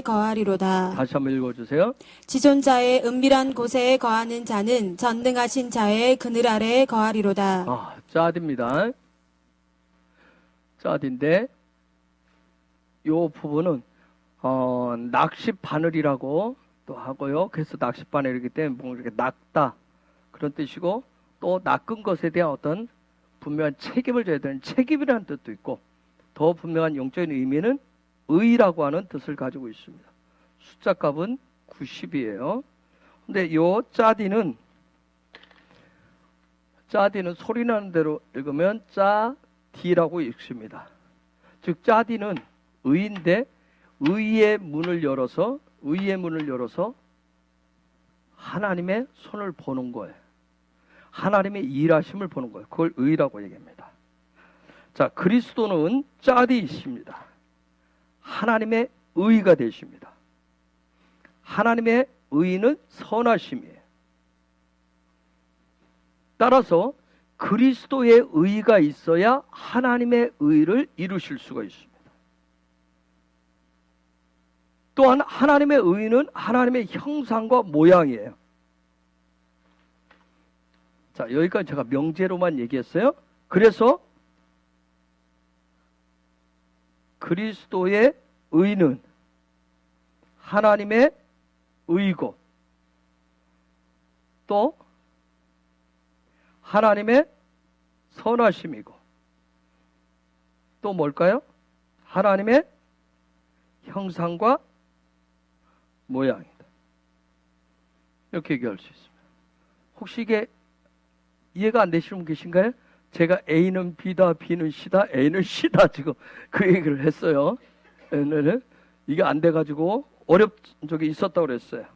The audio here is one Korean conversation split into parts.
거하리로다. 다시 한번 읽어주세요. 지존자의 은밀한 곳에 거하는 자는 전능하신 자의 그늘 아래에 거하리로다. 짜디입니다. 짜디인데 요 부분은 낚싯바늘이라고 또 하고요. 그래서 낚싯바늘이기 때문에 뭔가 이렇게 낚다 그런 뜻이고, 또 낚은 것에 대한 어떤 분명한 책임을 져야 되는 책임이라는 뜻도 있고, 더 분명한 영적인 의미는 의라고 하는 뜻을 가지고 있습니다. 숫자 값은 90이에요. 근데 요 짜디는 소리 나는 대로 읽으면 짜디라고 읽습니다. 즉 짜디는 의인데 의의 문을 열어서 하나님의 손을 보는 거예요. 하나님의 일하심을 보는 거예요. 그걸 의라고 얘기합니다. 자, 그리스도는 짜디이십니다. 하나님의 의가 되십니다. 하나님의 의는 선하심이에요. 따라서 그리스도의 의가 있어야 하나님의 의를 이루실 수가 있습니다. 또한 하나님의 의는 하나님의 형상과 모양이에요. 자, 여기까지 제가 명제로만 얘기했어요. 그래서 그리스도의 의는 하나님의 의고, 또 하나님의 선하심이고, 또 뭘까요? 하나님의 형상과 모양이다. 이렇게 얘기할 수 있습니다. 혹시 이게 이해가 안 되시는 분 계신가요? 제가 A는 B다, B는 C다, A는 C다 지금 그 얘기를 했어요. 이게 안 돼가지고 적이 있었다고 그랬어요.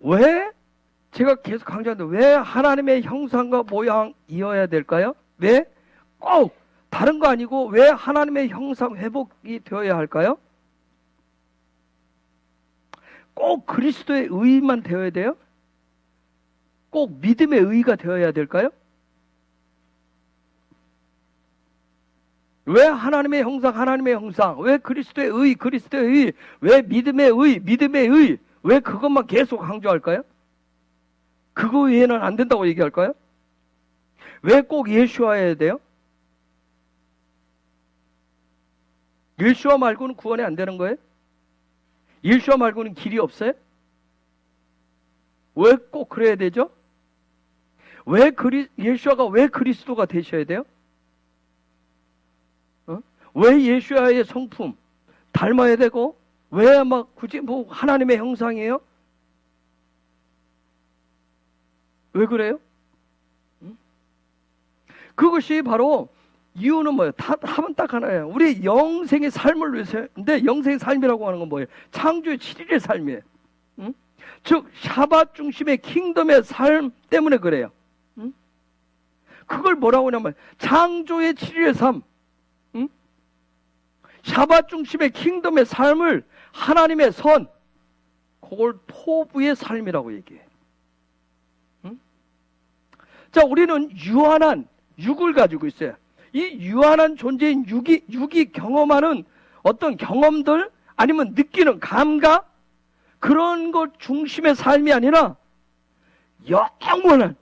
왜 제가 계속 강조하는데 왜 하나님의 형상과 모양이어야 될까요? 왜 꼭 다른 거 아니고 왜 하나님의 형상 회복이 되어야 할까요? 꼭 그리스도의 의만 되어야 돼요? 꼭 믿음의 의가 되어야 될까요? 왜 하나님의 형상, 왜 그리스도의 의, 왜 믿음의 의, 왜 그것만 계속 강조할까요? 그거 외에는 안 된다고 얘기할까요? 왜 꼭 예수와야 돼요? 예수와 말고는 구원이 안 되는 거예요? 예수와 말고는 길이 없어요? 왜 꼭 그래야 되죠? 예수와가 왜 그리스도가 되셔야 돼요? 왜 예수와의 성품 닮아야 되고, 왜 막 굳이 하나님의 형상이에요? 왜 그래요? 그것이 바로 이유는 뭐예요? 답은 딱 하나예요. 우리 영생의 삶을 위해서. 근데 영생의 삶이라고 하는 건 뭐예요? 창조의 7일의 삶이에요. 즉 샤밧 중심의 킹덤의 삶 때문에 그래요. 그걸 뭐라고 하냐면 창조의 7일의 삶, 샤밧 중심의 킹덤의 삶을 하나님의 선, 그걸 토부의 삶이라고 얘기해요. 자, 우리는 유한한 육을 가지고 있어요. 이 유한한 존재인 육이 경험하는 어떤 경험들, 아니면 느끼는 감각, 그런 것 중심의 삶이 아니라 영원한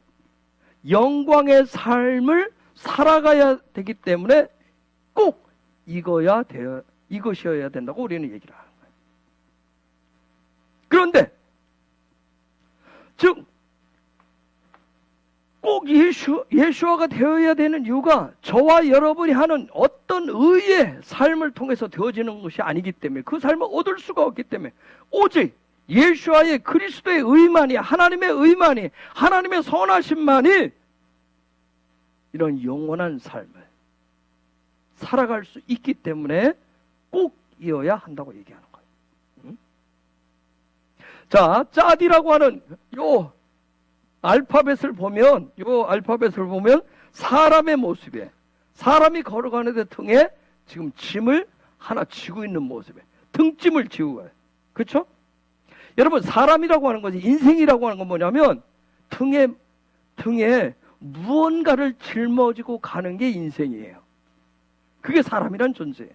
영광의 삶을 살아가야 되기 때문에 꼭 이것이어야 된다고 우리는 얘기를 하는 거예요. 그런데 즉 꼭 예수화가 되어야 되는 이유가 저와 여러분이 하는 어떤 의의 삶을 통해서 되어지는 것이 아니기 때문에, 그 삶을 얻을 수가 없기 때문에 오직 예수와의 그리스도의 의만이, 하나님의 의만이, 하나님의 선하심만이 이런 영원한 삶을 살아갈 수 있기 때문에 꼭 이어야 한다고 얘기하는 거예요. 자, 짜디라고 하는 요 알파벳을 보면 사람의 모습에, 사람이 걸어가는 데 등에 지금 짐을 하나 지고 있는 모습에 등짐을 지고 가요. 그렇죠? 여러분, 사람이라고 하는 것이, 인생이라고 하는 건 뭐냐면 등에 무언가를 짊어지고 가는 게 인생이에요. 그게 사람이란 존재예요.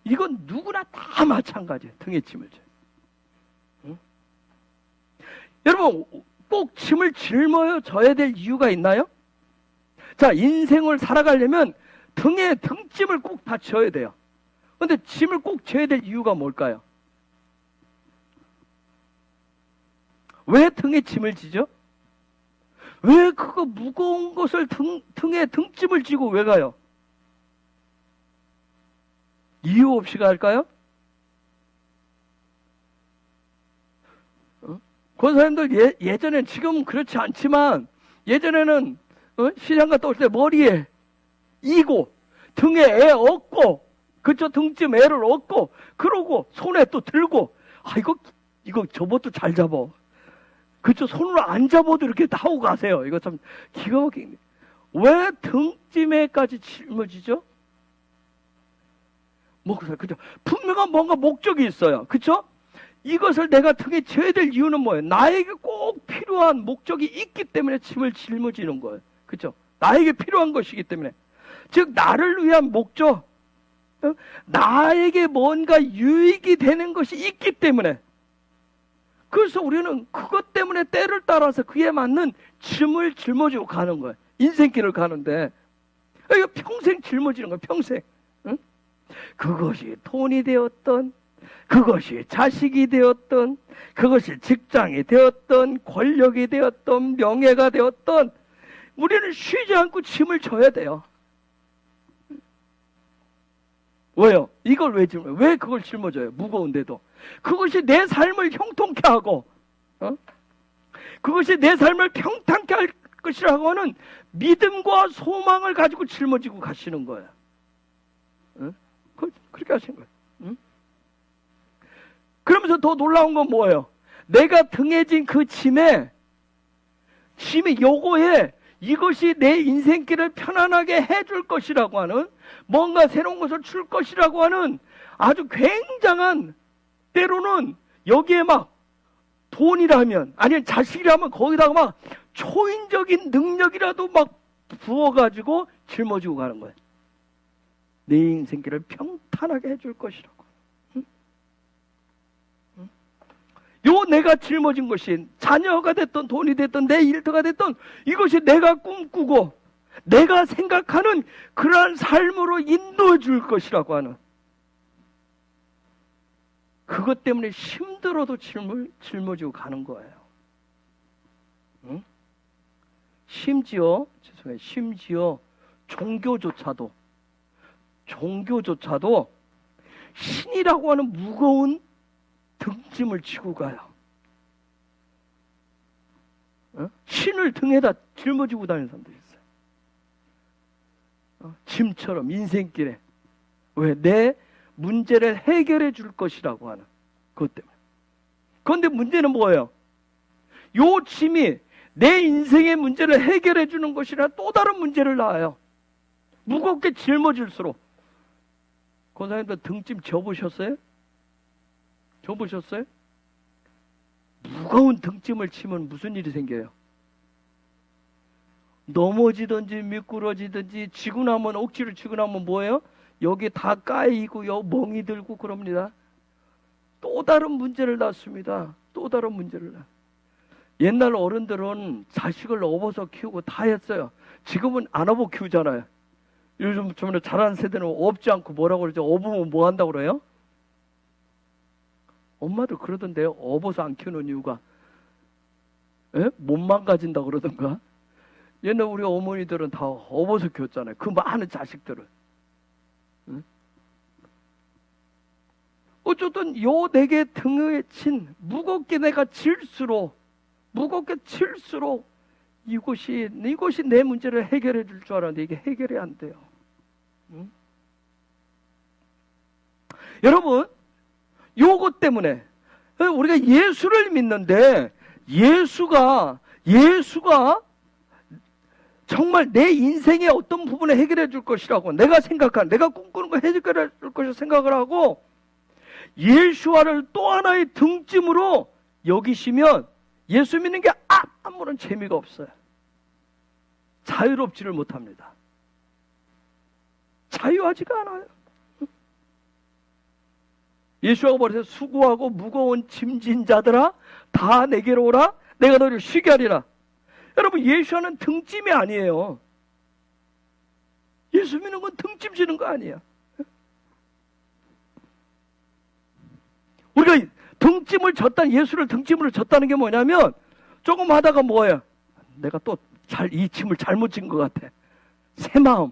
이건 누구나 다 마찬가지예요. 등에 짐을 져요. 응? 여러분, 꼭 짐을 짊어져야 될 이유가 있나요? 자, 인생을 살아가려면 등에 등짐을 꼭 다 져야 돼요. 근데 짐을 꼭 져야 될 이유가 뭘까요? 왜 등에 짐을 지죠? 왜 그거 무거운 것을 등에 등짐을 지고 왜 가요? 이유 없이 갈까요? 권사님들 예전엔 지금은 그렇지 않지만 예전에는 시장 갔다 올 때 머리에 이고 등에 애 업고 그쵸 등짐 애를 업고 그러고 손에 또 들고 이거 저것도 잘 잡아 그쵸 손으로 안 잡아도 이렇게 하고 가세요. 이거 참 기가 막히네. 왜 등짐에까지 짊어지죠? 그죠? 분명한 뭔가 목적이 있어요. 그쵸? 이것을 내가 등에 져야 될 이유는 뭐예요? 나에게 꼭 필요한 목적이 있기 때문에 짐을 짊어지는 거예요. 그쵸? 나에게 필요한 것이기 때문에. 즉, 나를 위한 목적, 나에게 뭔가 유익이 되는 것이 있기 때문에. 그래서 우리는 그것 때문에 때를 따라서 그에 맞는 짐을 짊어지고 가는 거예요. 인생길을 가는데. 이거 평생 짊어지는 거예요. 평생. 응? 그것이 돈이 되었던, 그것이 자식이 되었던, 그것이 직장이 되었던, 권력이 되었던, 명예가 되었던, 우리는 쉬지 않고 짐을 져야 돼요. 왜요? 이걸 왜 짊어져요? 왜 그걸 짊어져요? 무거운데도. 그것이 내 삶을 형통케 하고, 그것이 내 삶을 평탄케 할 것이라고 하는 믿음과 소망을 가지고 짊어지고 가시는 거예요. 그렇게 하시는 거예요. 그러면서 더 놀라운 건 뭐예요? 내가 등에 진 그 짐이 요거에 이것이 내 인생길을 편안하게 해줄 것이라고 하는 뭔가 새로운 것을 줄 것이라고 하는 아주 굉장한 때로는 여기에 막 돈이라면 아니면 자식이라면 거기다가 막 초인적인 능력이라도 막 부어가지고 짊어지고 가는 거예요. 내 인생길을 평탄하게 해줄 것이라고. 요 내가 짊어진 것이 자녀가 됐던 돈이 됐던 내 일터가 됐던 이것이 내가 꿈꾸고 내가 생각하는 그러한 삶으로 인도해 줄 것이라고 하는 그것 때문에 힘들어도 짊어지고 가는 거예요. 응? 심지어 종교조차도 신이라고 하는 무거운 등짐을 지고 가요. 신을 등에다 짊어지고 다니는 사람들이 있어요. 짐처럼 인생길에. 왜? 내 문제를 해결해 줄 것이라고 하는 그것 때문에. 그런데 문제는 뭐예요? 요 짐이 내 인생의 문제를 해결해 주는 것이라 또 다른 문제를 낳아요. 무겁게 짊어질수록. 권사님들 등짐 져보셨어요? 져보셨어요? 무거운 등짐을 치면 무슨 일이 생겨요? 넘어지든지 미끄러지든지 지고 나면 억지로 지고 나면 뭐예요? 여기 다 까이고 멍이 들고 그럽니다. 또 다른 문제를 낳습니다. 또 다른 문제를 낳아요. 옛날 어른들은 자식을 업어서 키우고 다 했어요. 지금은 안 업어 키우잖아요. 요즘 좀 잘하는 세대는 업지 않고 뭐라고 그러죠? 업으면 뭐 한다고 그래요? 엄마도 그러던데요. 업어서 안 키우는 이유가 못 망가진다고 그러던가. 옛날 우리 어머니들은 다 업어서 키웠잖아요. 그 많은 자식들을. 어쨌든 요 내게 등에 친 무겁게 내가 질수록 이것이 내 문제를 해결해 줄 줄 알았는데 이게 해결이 안 돼요. 여러분, 요것 때문에 우리가 예수를 믿는데 예수가 정말 내 인생의 어떤 부분을 해결해 줄 것이라고 내가 생각하는 내가 꿈꾸는 거 해결해 줄 것이라고 생각을 하고 예수와를 또 하나의 등짐으로 여기시면 예수 믿는 게 아무런 재미가 없어요. 자유롭지를 못합니다. 자유하지가 않아요. 예수가 말해서 수고하고 무거운 짐진 자들아 다 내게로 오라 내가 너를 쉬게 하리라. 여러분, 예수는 등짐이 아니에요. 예수 믿는 건 등짐 지는 거 아니야. 우리가 등짐을 졌다는, 예수를 등짐으로 졌다는 게 뭐냐면, 조금 하다가 뭐예요? 내가 또 이 짐을 잘못 진 것 같아. 새 마음,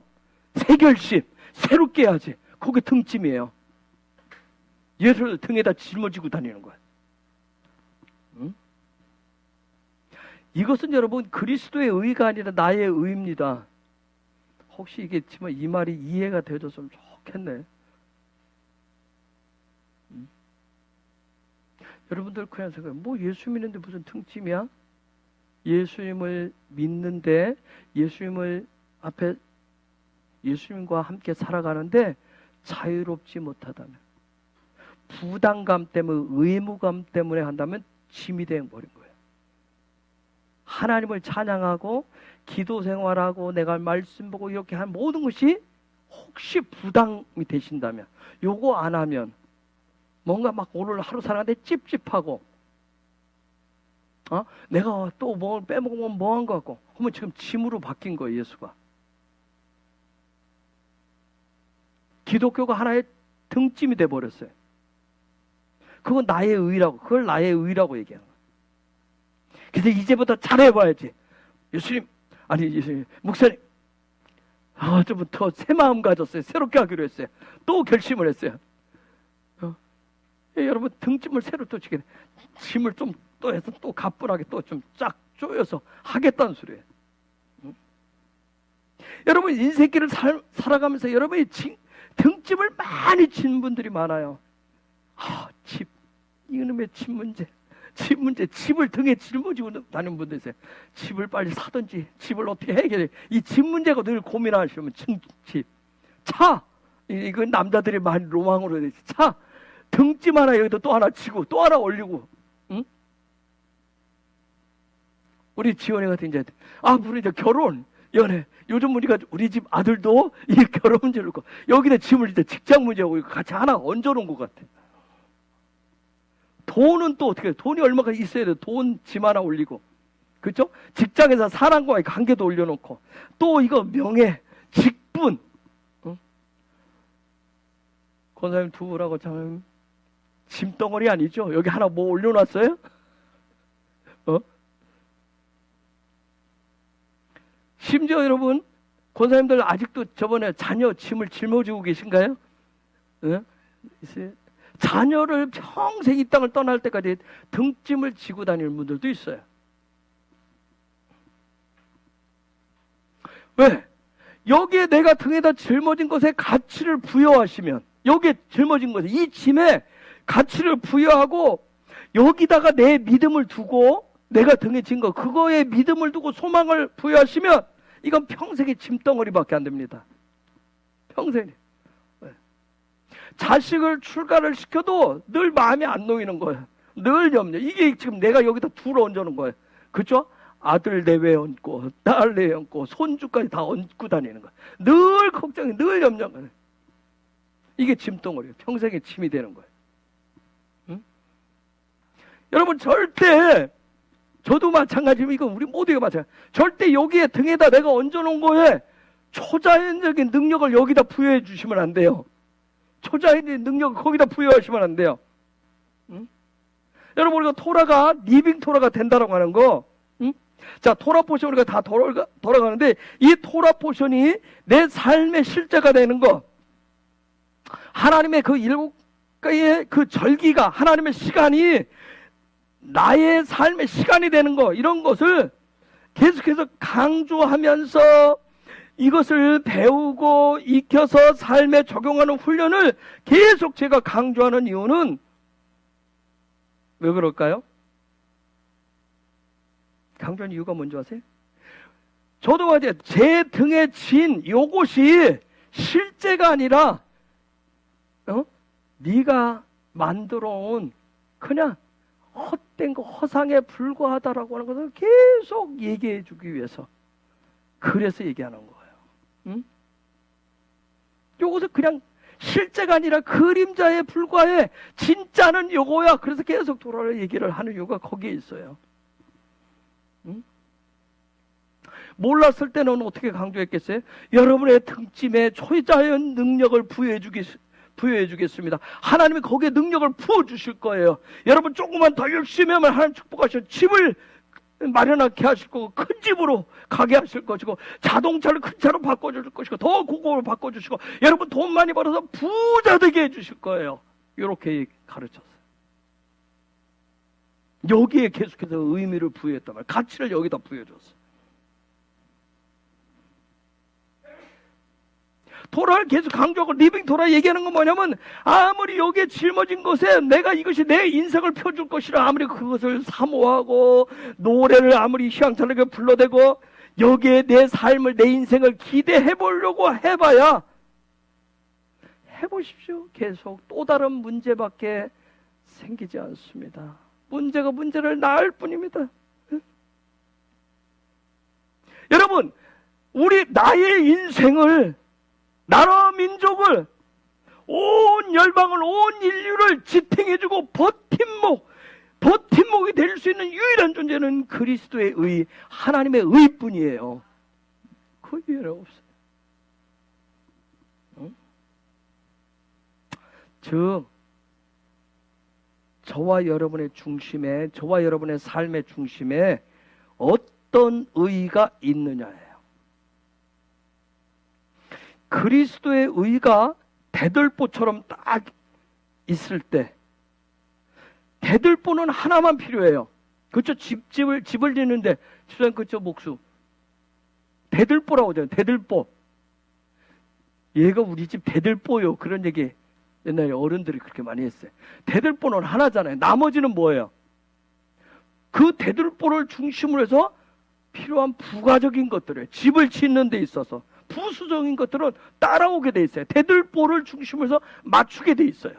새 결심, 새롭게 해야지. 그게 등짐이에요. 예수를 등에다 짊어지고 다니는 거야. 응? 이것은 여러분 그리스도의 의가 아니라 나의 의입니다. 혹시 이게 지금 이 말이 이해가 되어줬으면 좋겠네. 여러분들 그냥 생각해. 뭐 예수 믿는데 무슨 등짐이야? 예수님을 믿는데 예수님을 앞에 예수님과 함께 살아가는데 자유롭지 못하다면, 부담감 때문에, 의무감 때문에 한다면 짐이 되어버린 거예요. 하나님을 찬양하고 기도 생활하고 내가 말씀 보고 이렇게 한 모든 것이 혹시 부담이 되신다면, 요거 안 하면 뭔가 막 오늘 하루 살아가는데 찝찝하고, 내가 또 뭘 빼먹으면 뭐한 것 같고 하면 지금 짐으로 바뀐 거예요. 예수가. 기독교가 하나의 등짐이 돼버렸어요. 그건 나의 의라고, 그걸 나의 의라고 얘기하는 거예요. 그래서 이제부터 잘해봐야지. 예수님, 목사님, 좀 더 새 마음 가졌어요. 새롭게 하기로 했어요. 또 결심을 했어요. 여러분, 등짐을 새로 또 지게, 짐을 좀 또 해서 또 가뿐하게 또 좀 쫙 조여서 하겠다는 소리예요. 여러분, 인생길을 살아가면서 여러분이 등짐을 많이 진 분들이 많아요. 이놈의 집 문제, 집을 등에 짊어지고 다니는 분들 있어요. 집을 빨리 사든지, 집을 어떻게 해결해. 이 집 문제가 늘 고민하시면, 집. 차, 이건 남자들이 많이 로망으로 해야 되지. 차, 등짐 하나 여기다 또 하나 치고, 또 하나 올리고, 응? 우리 지원이 같은 이제, 우리 이제 결혼, 연애. 요즘 우리가 우리 집 아들도 이 결혼 문제를 놓고, 여기다 짐을 이제 직장 문제하고 같이 하나 얹어놓은 것 같아. 돈은 또 어떻게 해? 돈이 얼마가 있어야 돼. 돈 짐 하나 올리고. 그렇죠? 직장에서 사람과의 관계도 올려놓고. 또 이거 명예, 직분. 응? 권사님 두 분하고 참 짐덩어리 아니죠? 여기 하나 뭐 올려놨어요? 심지어 여러분, 권사님들 아직도 저번에 자녀 짐을 짊어지고 계신가요? 응? 자녀를 평생 이 땅을 떠날 때까지 등짐을 지고 다니는 분들도 있어요. 왜? 여기에 내가 등에다 짊어진 것에 가치를 부여하시면, 여기에 짊어진 것에, 이 짐에 가치를 부여하고 여기다가 내 믿음을 두고, 내가 등에 진 거, 그거에 믿음을 두고 소망을 부여하시면 이건 평생의 짐덩어리밖에 안 됩니다. 평생에. 자식을 출가를 시켜도 늘 마음에 안 놓이는 거예요. 늘 염려. 이게 지금 내가 여기다 둘 얹어놓은 거예요. 그렇죠? 아들 내외 얹고, 딸 내외 얹고, 손주까지 다 얹고 다니는 거예요. 늘 걱정이, 늘 염려가. 이게 짐덩어리예요. 평생의 짐이 되는 거예요. 응? 여러분, 절대, 저도 마찬가지지만 이건 우리 모두가 마찬가지. 절대 여기에 등에다 내가 얹어놓은 거에 초자연적인 능력을 여기다 부여해 주시면 안 돼요. 초자연적인 능력을 거기다 부여하시면 안 돼요. 응? 여러분, 우리가 토라가 리빙 토라가 된다라고 하는 거, 응? 자, 토라 포션 우리가 다 돌아가는데, 이 토라 포션이 내 삶의 실제가 되는 거, 하나님의 그 일곱 가지의 그 절기가, 하나님의 시간이 나의 삶의 시간이 되는 거, 이런 것을 계속해서 강조하면서 이것을 배우고 익혀서 삶에 적용하는 훈련을 계속 제가 강조하는 이유는 왜 그럴까요? 강조하는 이유가 뭔지 아세요? 저도 어제 제 등에 진 요것이 실제가 아니라 네가 만들어 온 그냥 헛된 거, 허상에 불과하다라고 하는 것을 계속 얘기해 주기 위해서, 그래서 얘기하는 거예요. 응? 요것을 그냥 실제가 아니라 그림자에 불과해. 진짜는 요거야. 그래서 계속 토라를 얘기를 하는 이유가 거기에 있어요. 응? 몰랐을 때는 어떻게 강조했겠어요? 여러분의 등짐에 초자연 능력을 부여해 주겠습니다. 하나님이 거기에 능력을 부어주실 거예요. 여러분 조금만 더 열심히 하면 하나님 축복하셔. 집을 마련하게 하실 거고, 큰 집으로 가게 하실 것이고, 자동차를 큰 차로 바꿔줄 것이고, 더 고급으로 바꿔주시고, 여러분 돈 많이 벌어서 부자 되게 해주실 거예요. 이렇게 가르쳤어요. 여기에 계속해서 의미를 부여했단 말이에요. 가치를 여기다 부여줬어요. 토라를 계속 강조하고 리빙 토라 얘기하는 건 뭐냐면, 아무리 여기에 짊어진 것에 내가 이것이 내 인생을 펴줄 것이라 아무리 그것을 사모하고 노래를 아무리 휘황찬란하게 불러대고 여기에 내 삶을, 내 인생을 기대해 보려고 해봐야, 해보십시오. 계속 또 다른 문제밖에 생기지 않습니다. 문제가 문제를 낳을 뿐입니다. 여러분, 나의 인생을, 나라 민족을, 온 열방을, 온 인류를 지탱해주고 버팀목이 될 수 있는 유일한 존재는 그리스도의 의, 하나님의 의뿐이에요. 그 이외에 없어요. 응? 즉 저와 여러분의 중심에, 저와 여러분의 삶의 중심에 어떤 의가 있느냐예요. 그리스도의 의가 대들보처럼 딱 있을 때, 대들보는 하나만 필요해요. 그렇죠? 집을 짓는데 집사님, 그렇죠? 목수 대들보라고 하잖아요. 대들보. 얘가 우리 집 대들보요. 그런 얘기 옛날에 어른들이 그렇게 많이 했어요. 대들보는 하나잖아요. 나머지는 뭐예요? 그 대들보를 중심으로 해서 필요한 부가적인 것들을, 집을 짓는 데 있어서 부수적인 것들은 따라오게 돼 있어요. 대들보를 중심으로 해서 맞추게 돼 있어요.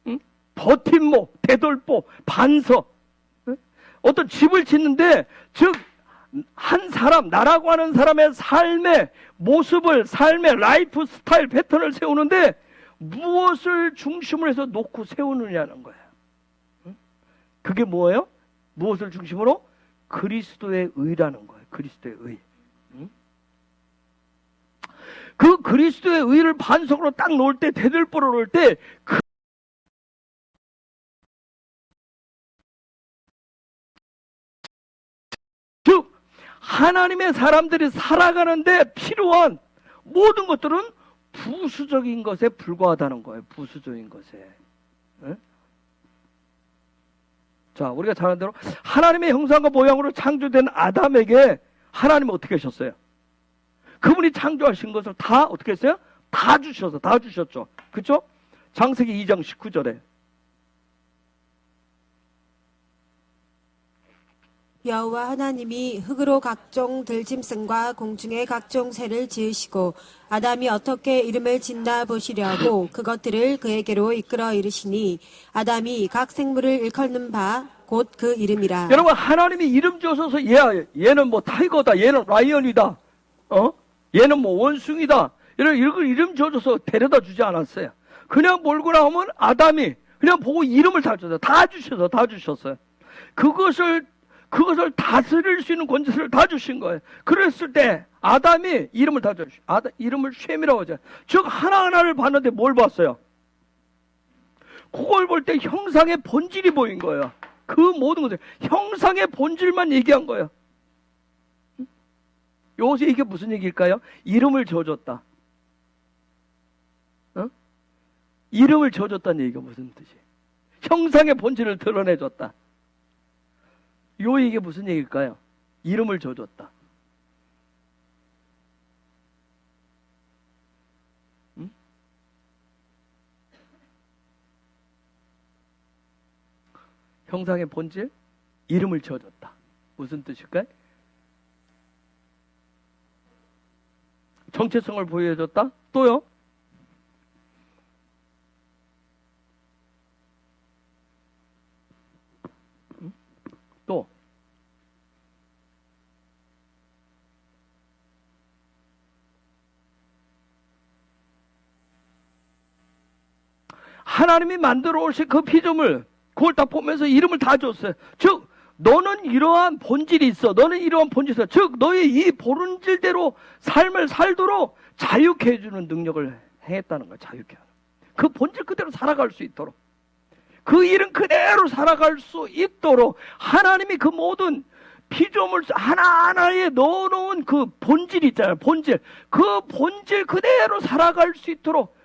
응? 버팀목, 대들보, 반석. 응? 어떤 집을 짓는데, 즉 한 사람, 나라고 하는 사람의 삶의 모습을, 삶의 라이프 스타일 패턴을 세우는데 무엇을 중심으로 해서 놓고 세우느냐는 거예요. 응? 그게 뭐예요? 무엇을 중심으로? 그리스도의 의라는 거예요. 그리스도의 의. 응? 그 그리스도의 의를 반석으로 딱 놓을 때, 대들보로 놓을 때, 즉 하나님의 사람들이 살아가는데 필요한 모든 것들은 부수적인 것에 불과하다는 거예요. 부수적인 것에. 응? 자, 우리가 잘 아는 대로 하나님의 형상과 모양으로 창조된 아담에게 하나님은 어떻게 하셨어요? 그분이 창조하신 것을 다 어떻게 했어요? 다 주셨죠. 그렇죠? 창세기 2장 19절에 여호와 하나님이 흙으로 각종 들짐승과 공중의 각종 새를 지으시고 아담이 어떻게 이름을 짓나 보시려고 그것들을 그에게로 이끌어 이르시니 아담이 각 생물을 일컫는 바 곧 그 이름이라. 여러분, 하나님이 이름 지어서 얘는 뭐 타이거다, 얘는 라이언이다, 얘는 뭐 원숭이다, 이름 지어줘서 데려다 주지 않았어요. 그냥 몰고 나오면 아담이 그냥 보고 이름을 다 줬어요. 다 주셨어요. 그것을 다스릴 수 있는 권세를 다 주신 거예요. 그랬을 때 아담이 이름을 다 줬어요. 이름을 셈이라고 하죠. 즉 하나하나를 봤는데 뭘 봤어요? 그걸 볼 때 형상의 본질이 보인 거예요. 그 모든 것을 형상의 본질만 얘기한 거예요. 여기서 이게 무슨 얘기일까요? 이름을 지어줬다. 이름을 지어줬다는 얘기가 무슨 뜻이에요? 형상의 본질을 드러내줬다. 이게 무슨 얘기일까요? 이름을 지어줬다. 형상의 본질, 이름을 지어줬다. 무슨 뜻일까요? 정체성을 보여줬다. 또요? 또 하나님이 만들어 오신 그 피조물, 그걸 다 보면서 이름을 다 줬어요. 즉, 너는 이러한 본질이 있어. 너는 이러한 본질이 있어. 즉, 너의 이 본질대로 삶을 살도록 자유케 해주는 능력을 행했다는 거야. 자유케 하는. 그 본질 그대로 살아갈 수 있도록. 그 이름 그대로 살아갈 수 있도록 하나님이 그 모든 피조물 하나하나에 넣어놓은 그 본질이 있잖아요. 본질. 그 본질 그대로 살아갈 수 있도록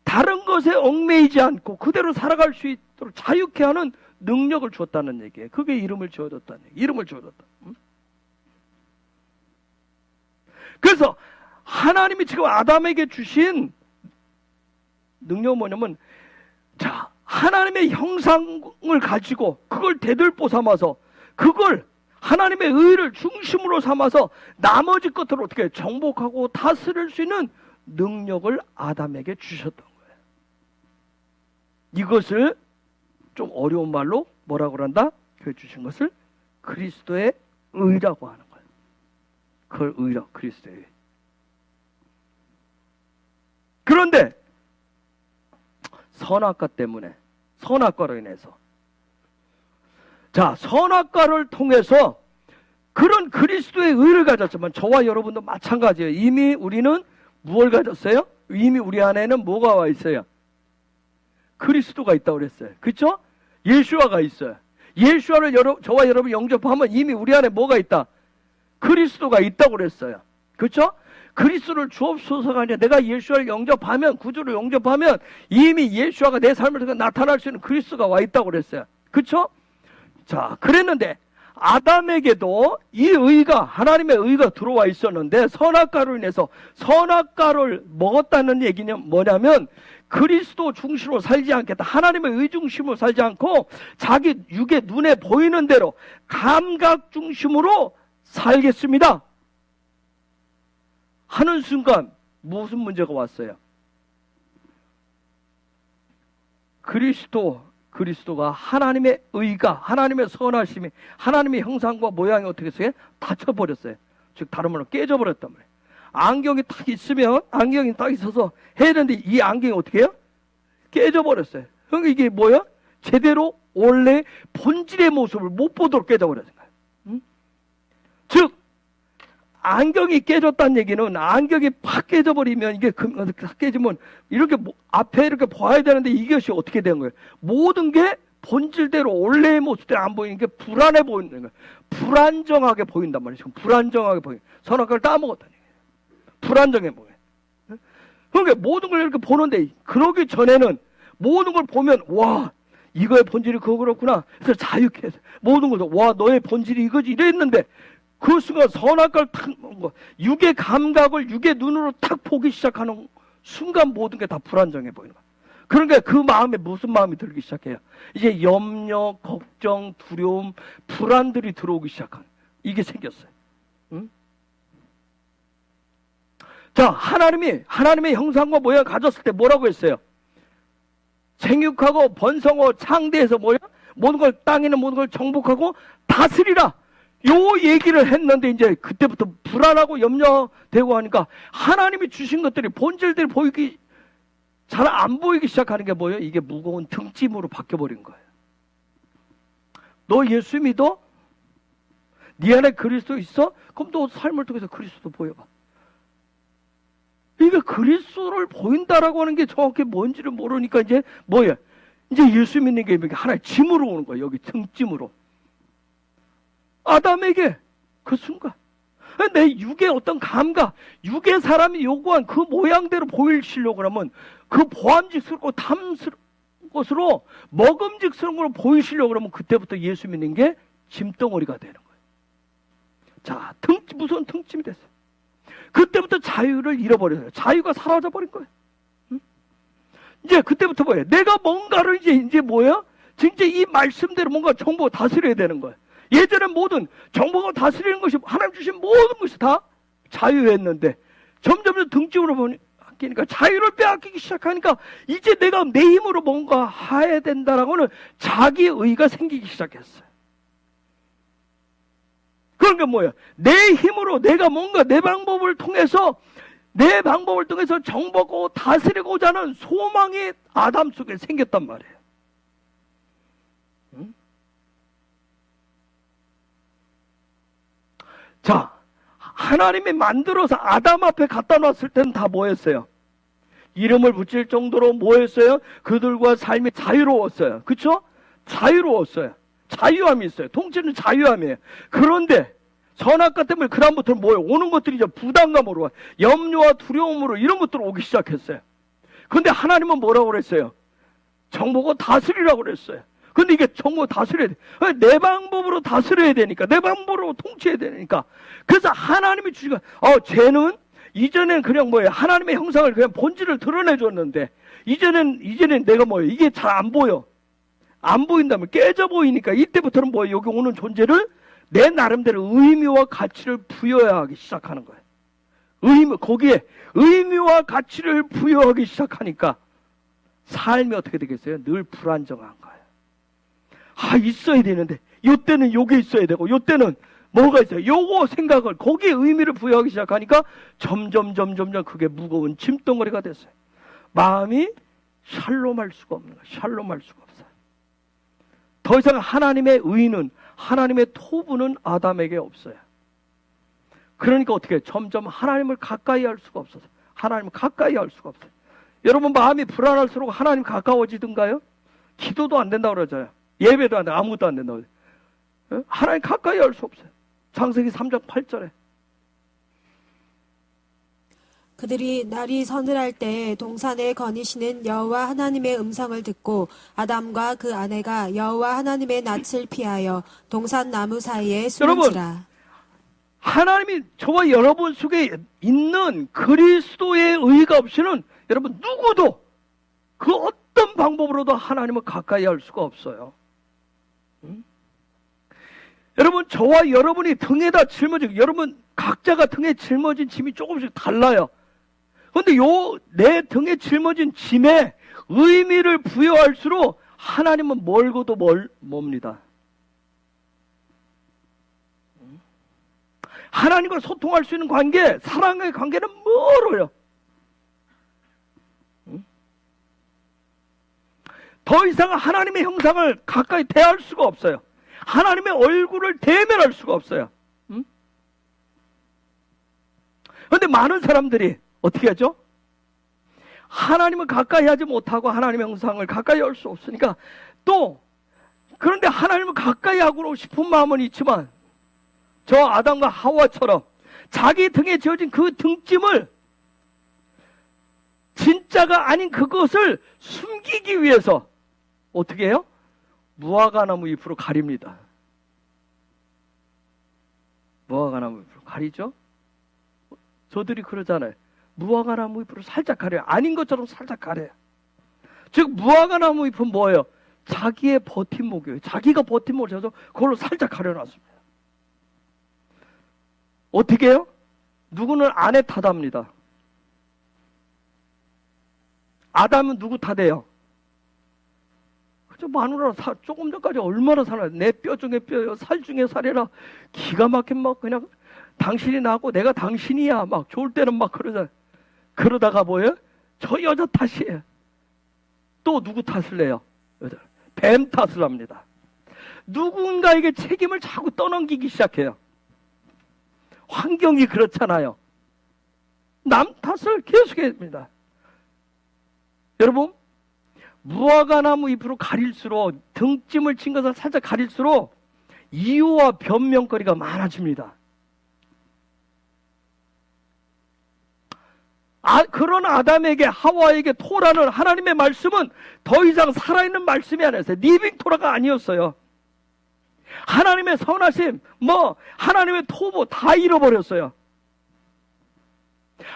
다른 것에 얽매이지 않고 그대로 살아갈 수 있도록 자유케 하는 능력을 줬다는 얘기예요. 그게 이름을 지어줬다는 얘기예요. 이름을 지어줬다. 그래서 하나님이 지금 아담에게 주신 능력은 뭐냐면, 자, 하나님의 형상을 가지고 그걸 대들보 삼아서 그걸 하나님의 의를 중심으로 삼아서 나머지 것들을 어떻게 정복하고 다스릴 수 있는 능력을 아담에게 주셨던 거예요. 이것을 좀 어려운 말로 뭐라고 그런다? 그 주신 것을 그리스도의 의라고 하는 거예요. 그걸 의라, 그리스도의 의. 그런데 선악과 때문에, 선악과로 인해서, 자, 선악과를 통해서 그런 그리스도의 의를 가졌지만 저와 여러분도 마찬가지예요. 이미 우리는 무엇을 가졌어요? 이미 우리 안에는 뭐가 와 있어요? 그리스도가 있다고 그랬어요. 그렇죠? 예수아가 있어요. 예수아를 저와 여러분 영접하면 이미 우리 안에 뭐가 있다? 그리스도가 있다고 그랬어요. 그렇죠? 그리스도를 주옵소서가 아니라 내가 예수아를 영접하면, 구주를 영접하면 이미 예수아가 내 삶을 통해 나타날 수 있는 그리스도가 와 있다고 그랬어요. 그렇죠? 자, 그랬는데 아담에게도 이 의가, 하나님의 의가 들어와 있었는데 선악과로 인해서 선악과를 먹었다는 얘기는 뭐냐면 그리스도 중심으로 살지 않겠다. 하나님의 의 중심으로 살지 않고 자기 육의 눈에 보이는 대로 감각 중심으로 살겠습니다 하는 순간 무슨 문제가 왔어요? 그리스도가 하나님의 의가, 하나님의 선하심이, 하나님의 형상과 모양이 어떻게 했어요? 닫혀버렸어요. 즉 다른 말로 깨져버렸단 말이에요. 안경이 딱 있으면, 안경이 딱 있어서 해야 되는데 이 안경이 어떻게 해요? 깨져버렸어요. 그러니까 이게 뭐야? 제대로 원래 본질의 모습을 못 보도록 깨져버렸는 거예요. 즉 안경이 깨졌다는 얘기는 안경이 팍 깨져버리면 이게 팍 깨지면 이렇게 앞에 이렇게 봐야 되는데 이것이 어떻게 된 거예요? 모든 게 본질대로 원래의 모습대로 안 보이는 게 불안해 보이는 거예요. 불안정하게 보인단 말이에요. 지금 불안정하게 보여요. 선악과를 따먹었다는 얘기예요. 불안정해 보여요. 그러니까 모든 걸 이렇게 보는데 그러기 전에는 모든 걸 보면 와 이거의 본질이 그거구나. 그래서 자유케 해서 모든 걸 와 너의 본질이 이거지 이랬는데 그 순간 선악과를 탁 먹은 거, 육의 감각을 육의 눈으로 탁 보기 시작하는 순간 모든 게 다 불안정해 보이는 거야. 그러니까 그 마음에 무슨 마음이 들기 시작해요? 이제 염려, 걱정, 두려움, 불안들이 들어오기 시작한 이게 생겼어요. 응? 자, 하나님의 형상과 모양을 가졌을 때 뭐라고 했어요? 생육하고 번성하고 창대해서 뭐야? 모든 걸 땅에 있는 모든 걸 정복하고 다스리라. 요 얘기를 했는데 이제 그때부터 불안하고 염려되고 하니까 하나님이 주신 것들이 본질들이 보이기 잘 안 보이기 시작하는 게 뭐예요? 이게 무거운 등짐으로 바뀌어버린 거예요. 너 예수 믿어? 네 안에 그리스도 있어? 그럼 너 삶을 통해서 그리스도 보여봐. 이게 그리스도를 보인다라고 하는 게 정확히 뭔지를 모르니까 이제 뭐예요? 이제 예수 믿는 게 하나의 짐으로 오는 거예요. 여기 등짐으로. 아담에게 그 순간 내 육의 어떤 감각, 육의 사람이 요구한 그 모양대로 보이시려고 하면 그 보암직스럽고 탐스러운 것으로 먹음직스러운 걸로 보이시려고 하면 그때부터 예수 믿는 게 짐덩어리가 되는 거예요. 자, 무서운 등짐이 됐어요. 그때부터 자유를 잃어버려요. 자유가 사라져버린 거예요. 응? 이제 그때부터 뭐예요? 내가 뭔가를 이제 뭐예요? 진짜 이 말씀대로 뭔가 정보 다스려야 되는 거예요. 예전에 모든 정보가 다스리는 것이 하나님 주신 모든 것이 다 자유였는데 점점 등짐으로 바뀌니까 자유를 빼앗기기 시작하니까 이제 내가 내 힘으로 뭔가 해야 된다라고는 자기의가 생기기 시작했어요. 그러니까 뭐야? 내 힘으로 내가 뭔가 내 방법을 통해서 내 방법을 통해서 정복하고 다스리고자 하는 소망이 아담 속에 생겼단 말이에요. 응? 자, 하나님이 만들어서 아담 앞에 갖다 놨을 때는 다 뭐였어요? 이름을 붙일 정도로 뭐였어요? 그들과 삶이 자유로웠어요. 그쵸? 자유로웠어요. 자유함이 있어요. 통치는 자유함이에요. 그런데 선악과 때문에 그 다음부터는 뭐예요? 오는 것들이 이제 부담감으로, 염려와 두려움으로 이런 것들이 오기 시작했어요. 근데 하나님은 뭐라고 그랬어요? 정복하고 다스리라고 그랬어요. 근데 이게 정복 다스려야 돼. 내 방법으로 다스려야 되니까, 내 방법으로 통치해야 되니까. 그래서 하나님이 주시고, 쟤는 이전엔 그냥 뭐예요? 하나님의 형상을 그냥 본질을 드러내줬는데, 이제는 내가 뭐예요? 이게 잘 안 보여. 안 보인다면 깨져 보이니까 이때부터는 뭐예요? 여기 오는 존재를 내 나름대로 의미와 가치를 부여하기 시작하는 거예요. 거기에 의미와 가치를 부여하기 시작하니까 삶이 어떻게 되겠어요? 늘 불안정한 거예요. 있어야 되는데 요때는 요게 있어야 되고 요때는 뭐가 있어요? 요거 생각을 거기에 의미를 부여하기 시작하니까 점점 그게 무거운 짐덩어리가 됐어요. 마음이 샬롬할 수가 없는 거예요. 샬롬할 수가 없어요. 더 이상 하나님의 의는, 하나님의 토부는 아담에게 없어요. 그러니까 어떻게 해요? 점점 하나님을 가까이 할 수가 없어서 하나님을 가까이 할 수가 없어요. 여러분 마음이 불안할수록 하나님 가까워지든가요? 기도도 안 된다고 그러잖아요. 예배도 안 돼. 아무것도 안 된다고 그래요. 하나님 가까이 할 수 없어요. 창세기 3장 8절에 그들이 날이 서늘할 때 동산에 거니시는 여호와 하나님의 음성을 듣고 아담과 그 아내가 여호와 하나님의 낯을 피하여 동산 나무 사이에 숨은지라. 하나님이 저와 여러분 속에 있는 그리스도의 의가 없이는 여러분 누구도 그 어떤 방법으로도 하나님을 가까이 할 수가 없어요. 여러분 저와 여러분이 등에다 짊어지고 여러분 각자가 등에 짊어진 짐이 조금씩 달라요. 그런데 내 등에 짊어진 짐에 의미를 부여할수록 하나님은 멀고도 멉니다. 하나님과 소통할 수 있는 관계, 사랑의 관계는 멀어요. 더 이상 하나님의 형상을 가까이 대할 수가 없어요. 하나님의 얼굴을 대면할 수가 없어요. 그런데 많은 사람들이 어떻게 하죠? 하나님을 가까이 하지 못하고 하나님의 형상을 가까이 할 수 없으니까 그런데 하나님을 가까이 하고 싶은 마음은 있지만 저 아담과 하와처럼 자기 등에 지어진 그 등짐을 진짜가 아닌 그것을 숨기기 위해서 어떻게 해요? 무화과나무 잎으로 가립니다. 무화과나무 잎으로 가리죠? 저들이 그러잖아요. 무화과나무 잎으로 살짝 가려요. 아닌 것처럼 살짝 가려요. 즉 무화과나무 잎은 뭐예요? 자기의 버팀목이에요. 자기가 버팀목을 쳐서 그걸로 살짝 가려놨습니다. 어떻게 해요? 누구는 아내 탓합니다. 아담은 누구 탓해요? 그저 마누라 조금 전까지 얼마나 살아요. 내 뼈 중에 뼈요, 살 중에 살이라 기가 막힌 막 그냥 당신이 나고 내가 당신이야 막 좋을 때는 막 그러잖아요. 그러다가 뭐예요? 저 여자 탓이에요. 또 누구 탓을 해요? 뱀 탓을 합니다. 누군가에게 책임을 자꾸 떠넘기기 시작해요. 환경이 그렇잖아요. 남 탓을 계속합니다. 여러분 무화과나무 잎으로 가릴수록 등짐을 친 것을 살짝 가릴수록 이유와 변명거리가 많아집니다. 그런 아담에게 하와에게 토라는 하나님의 말씀은 더 이상 살아있는 말씀이 아니었어요. 리빙 토라가 아니었어요. 하나님의 선하심, 하나님의 토보 다 잃어버렸어요.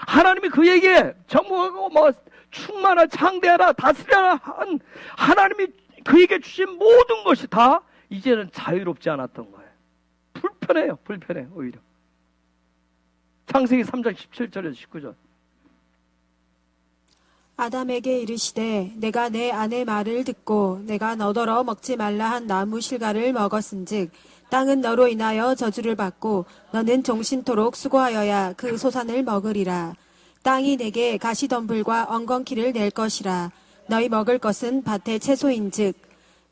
하나님이 그에게 정복하고 충만하라, 창대하라, 다스려라 한 하나님이 그에게 주신 모든 것이 다 이제는 자유롭지 않았던 거예요. 불편해요, 오히려. 창세기 3장 17절에서 19절. 아담에게 이르시되 내가 내 아내 말을 듣고 내가 너더러 먹지 말라 한 나무 실과를 먹었은즉 땅은 너로 인하여 저주를 받고 너는 종신토록 수고하여야 그 소산을 먹으리라. 땅이 내게 가시덤불과 엉겅퀴를 낼 것이라. 너희 먹을 것은 밭의 채소인즉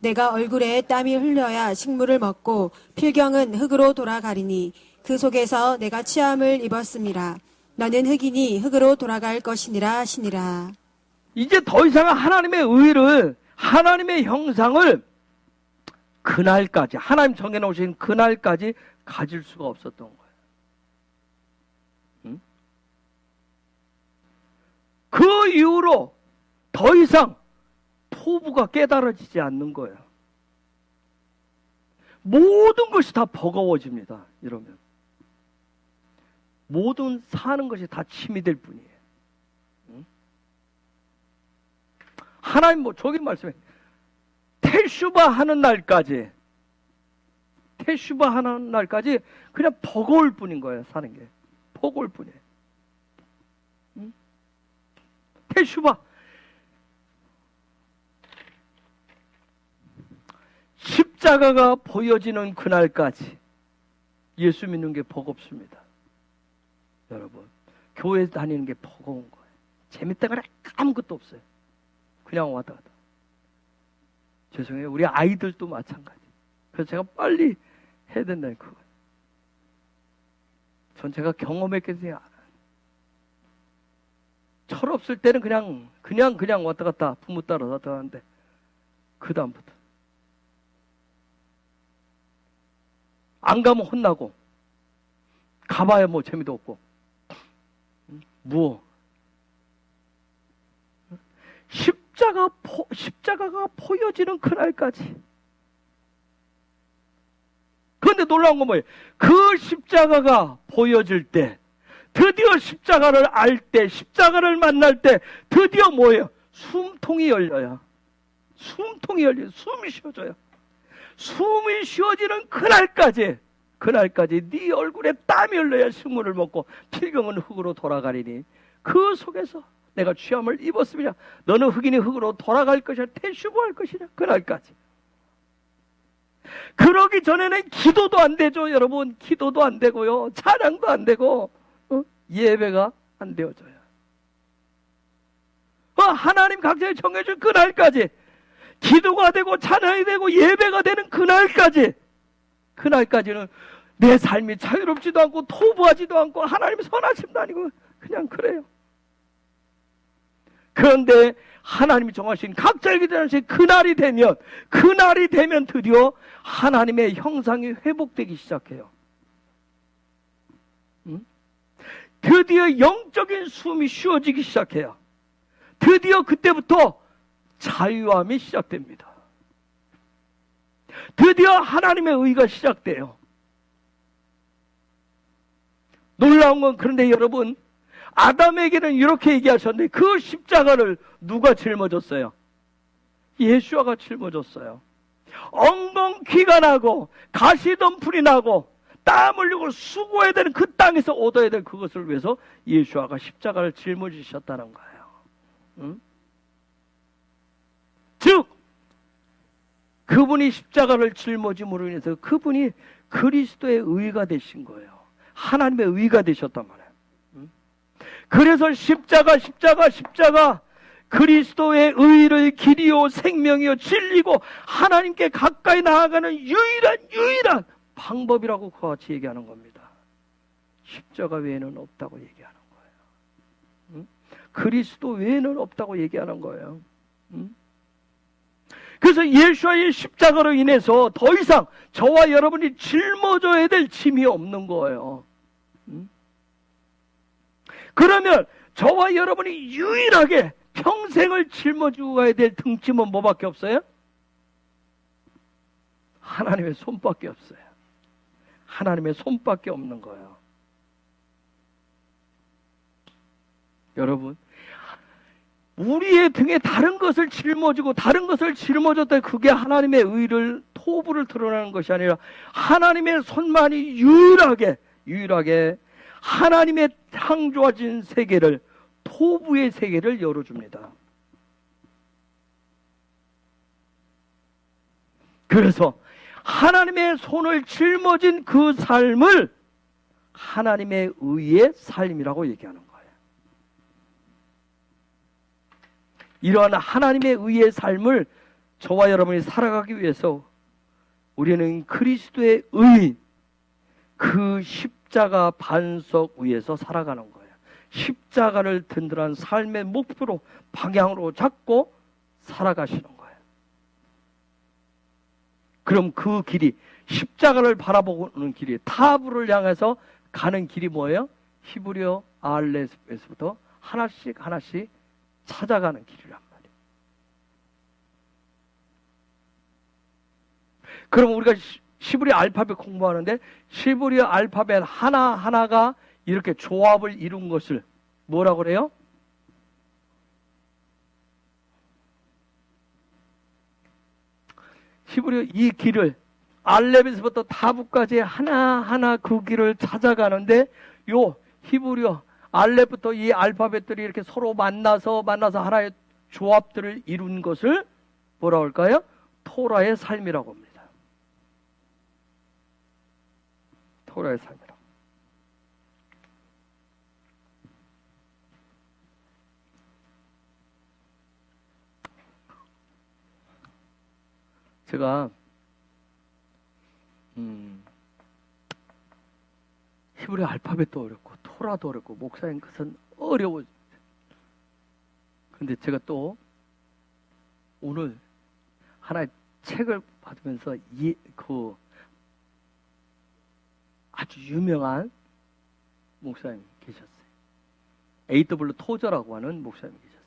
내가 얼굴에 땀이 흘려야 식물을 먹고 필경은 흙으로 돌아가리니 그 속에서 내가 취함을 입었음이라. 너는 흙이니 흙으로 돌아갈 것이니라 하시니라. 이제 더 이상 하나님의 의를, 하나님의 형상을 그날까지, 하나님 정해놓으신 그날까지 가질 수가 없었던 거예요. 응? 그 이후로 더 이상 토부가 깨달아지지 않는 거예요. 모든 것이 다 버거워집니다. 이러면 모든 사는 것이 다 침이 될 뿐이에요. 응? 하나님 저기 말씀해 테슈바 하는 날까지 그냥 버거울 뿐인 거예요. 사는 게 버거울 뿐이에요. 응? 테슈바 십자가가 보여지는 그날까지 예수 믿는 게 버겁습니다. 여러분, 교회 다니는 게 버거운 거예요. 재밌다거나 아무것도 없어요. 그냥 왔다 갔다. 죄송해요. 우리 아이들도 마찬가지. 그래서 제가 빨리 해야 된다는 그거. 전 제가 경험했기 때문에 철없을 때는 그냥 왔다 갔다 부모 따라 왔다 갔는데 그 다음부터 안 가면 혼나고 가봐야 뭐 재미도 없고 십자가가 보여지는 그날까지. 그런데 놀라운 건 뭐예요? 그 십자가가 보여질 때, 드디어 십자가를 알 때, 십자가를 만날 때 드디어 뭐예요? 숨통이 열려요. 숨통이 열려요. 숨이 쉬어져요. 숨이 쉬어지는 그날까지 네 얼굴에 땀이 흘러야 식물을 먹고 필경은 흙으로 돌아가리니 그 속에서 내가 취함을 입었으며 너는 흙이니 흙으로 돌아갈 것이야. 태슈부할 것이냐. 그날까지. 그러기 전에는 기도도 안 되죠. 여러분, 기도도 안 되고요, 찬양도 안 되고 예배가 안 되어져요. 하나님 각자의 정해준 그날까지 기도가 되고 찬양이 되고 예배가 되는 그날까지는 내 삶이 자유롭지도 않고 토부하지도 않고 하나님 선하심도 아니고 그냥 그래요. 그런데 하나님이 정하신 각자에게 정하신 그날이 되면 드디어 하나님의 형상이 회복되기 시작해요. 드디어 영적인 숨이 쉬어지기 시작해요. 드디어 그때부터 자유함이 시작됩니다. 드디어 하나님의 의가 시작돼요. 놀라운 건 그런데 여러분, 아담에게는 이렇게 얘기하셨는데 그 십자가를 누가 짊어졌어요? 예수아가 짊어졌어요. 엉겅퀴가 나고 가시덤불이 나고 땀 흘리고 수고해야 되는 그 땅에서 얻어야 될 그것을 위해서 예수아가 십자가를 짊어지셨다는 거예요. 응? 즉 그분이 십자가를 짊어짐으로 인해서 그분이 그리스도의 의가 되신 거예요. 하나님의 의가 되셨단 말이에요. 그래서 십자가 그리스도의 의를 길이요 생명이요 진리고 하나님께 가까이 나아가는 유일한 방법이라고 그와 같이 얘기하는 겁니다. 십자가 외에는 없다고 얘기하는 거예요. 그리스도 외에는 없다고 얘기하는 거예요. 그래서 예수와의 십자가로 인해서 더 이상 저와 여러분이 짊어져야 될 짐이 없는 거예요. 그러면 저와 여러분이 유일하게 평생을 짊어지고 가야 될 등짐은 뭐밖에 없어요? 하나님의 손밖에 없어요. 하나님의 손밖에 없는 거예요. 여러분, 우리의 등에 다른 것을 짊어졌다, 그게 하나님의 의를, 토부를 드러내는 것이 아니라 하나님의 손만이 유일하게 하나님의 창조하신 세계를, 토부의 세계를 열어줍니다. 그래서 하나님의 손을 짊어진 그 삶을 하나님의 의의 삶이라고 얘기하는 거예요. 이러한 하나님의 의의 삶을 저와 여러분이 살아가기 위해서 우리는 그리스도의 의, 그 십자가 반석 위에서 살아가는 거예요. 십자가를 든든한 삶의 목표로 방향으로 잡고 살아가시는 거예요. 그럼 그 길이, 십자가를 바라보는 길이, 타브를 향해서 가는 길이 뭐예요? 히브리어 알렛에서부터 하나씩 하나씩 찾아가는 길이란 말이에요. 그럼 우리가 히브리어 알파벳 공부하는데 히브리어 알파벳 하나하나가 이렇게 조합을 이룬 것을 뭐라고 그래요? 히브리어 이 길을 알렙에서부터 타브까지 하나하나 그 길을 찾아가는데 요 히브리어 알렙부터 이 알파벳들이 이렇게 서로 만나서 하나의 조합들을 이룬 것을 뭐라고 할까요? 토라의 삶이라고 합니다. 토라의 삶이라고. 제가 히브리 알파벳도 어렵고 토라도 어렵고 목사님 그것은 어려워. 근데 제가 또 오늘 하나의 책을 받으면서 그 아주 유명한 목사님 계셨어요. A.W. 토저라고 하는 목사님 계셨어요.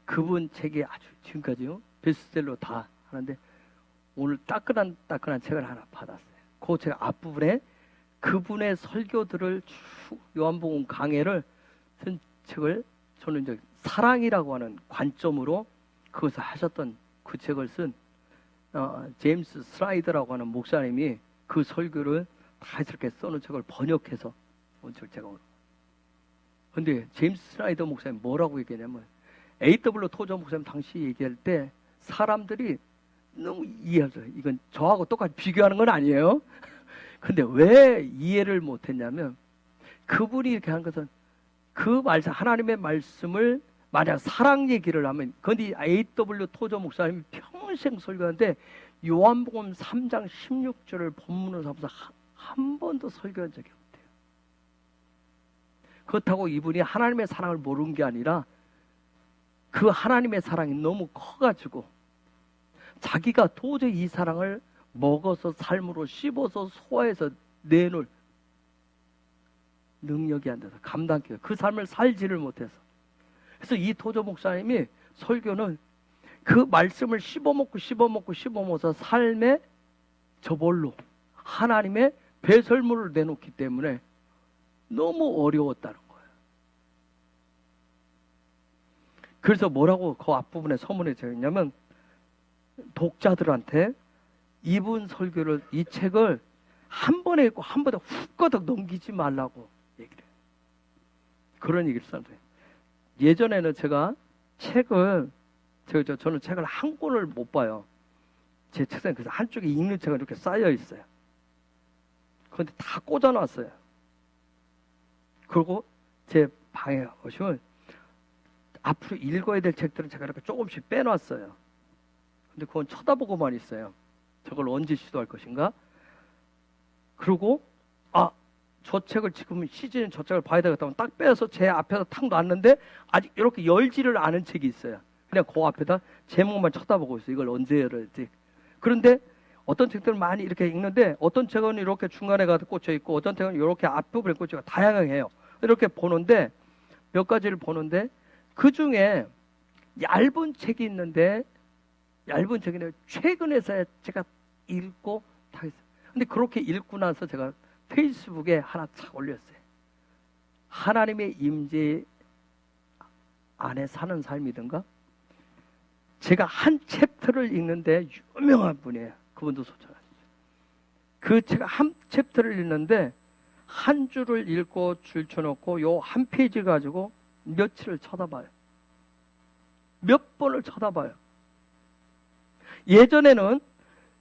그분 책이 아주 지금까지요 베스트셀러 다 하는데 오늘 따끈한 책을 하나 받았어요. 그 책 앞부분에 그분의 설교들을 쭉 요한복음 강해를 쓴 책을 저는 이제 사랑이라고 하는 관점으로 그것을 하셨던 그 책을 쓴 제임스 슬라이더라고 하는 목사님이 그 설교를 다 이렇게 써놓은 책을 번역해서 온 책을 제가 근데 제임스 슬라이더 목사님 뭐라고 얘기하냐면 A.W. 토저 목사님 당시 얘기할 때 사람들이 너무 이해하죠. 이건 저하고 똑같이 비교하는 건 아니에요. 근데 왜 이해를 못했냐면 그분이 이렇게 한 것은 그 말씀 하나님의 말씀을 만약 사랑 얘기를 하면 근데 A.W. 토저 목사님이 평생 설교하는데 요한복음 3장 16절을 본문으로 삼아서 한 번도 설교한 적이 없대요. 그렇다고 이분이 하나님의 사랑을 모르는 게 아니라 그 하나님의 사랑이 너무 커가지고 자기가 도저히 이 사랑을 먹어서 삶으로 씹어서 소화해서 내놓을 능력이 안 돼서 감당해요. 그 삶을 살지를 못해서. 그래서 이 토저 목사님이 설교는 그 말씀을 씹어먹어서 삶의 저볼로 하나님의 배설물을 내놓기 때문에 너무 어려웠다는 거예요. 그래서 뭐라고 그 앞부분에 서문에 적었냐면 독자들한테 이분 설교를 이 책을 한 번에 읽고 한 번에 훅거덕 넘기지 말라고 얘기를 해요. 그런 얘기를 썼어요. 예전에는 제가 책을 저는 책을 한 권을 못 봐요. 제 책상에 그래서 한쪽에 읽는 책은 이렇게 쌓여 있어요. 그런데 다 꽂아놨어요. 그리고 제 방에 오시면 앞으로 읽어야 될 책들은 제가 이렇게 조금씩 빼놨어요. 근데 그건 쳐다보고만 있어요. 저걸 언제 시도할 것인가? 그리고 저 책을 지금 시즌 저 책을 봐야 되겠다면 딱 빼서 제 앞에다 탁 놨는데 아직 이렇게 열지를 않은 책이 있어요. 그냥 그 앞에다 제목만 쳐다보고 있어요. 이걸 언제 열을지. 그런데 어떤 책들은 많이 이렇게 읽는데 어떤 책은 이렇게 중간에 가서 꽂혀 있고 어떤 책은 이렇게 앞부분에 꽂혀 있고 다양해요. 이렇게 보는데 몇 가지를 보는데 그 중에 얇은 책이 있는데 얇은 책인데 최근에서야 제가 읽고 다 했어요. 근데 그렇게 읽고 나서 제가 페이스북에 하나 착 올렸어요. 하나님의 임재 안에 사는 삶이든가. 제가 한 챕터를 읽는데 유명한 분이에요. 그분도 소천하시죠. 그 제가 한 챕터를 읽는데 한 줄을 읽고 줄쳐놓고 요 한 페이지 가지고 며칠을 쳐다봐요. 몇 번을 쳐다봐요. 예전에는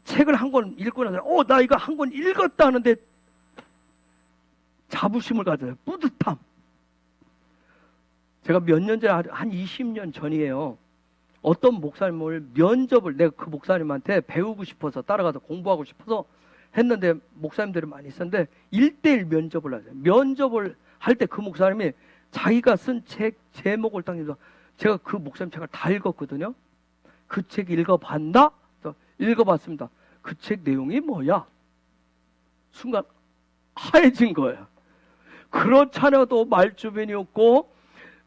책을 한 권 읽고 나서 나 이거 한 권 읽었다 하는데 자부심을 가져요. 뿌듯함. 제가 몇 년 전에 한 20년 전이에요. 어떤 목사님을 면접을 내가 그 목사님한테 배우고 싶어서 따라가서 공부하고 싶어서 했는데 목사님들이 많이 있었는데 1대1 면접을 하죠. 면접을 할 때 그 목사님이 자기가 쓴 책 제목을 딱 읽어서 제가 그 목사님 책을 다 읽었거든요. 그 책 읽어봤나? 읽어봤습니다. 그 책 내용이 뭐야? 순간 하얘진 거예요. 그렇잖아도 말주변이 없고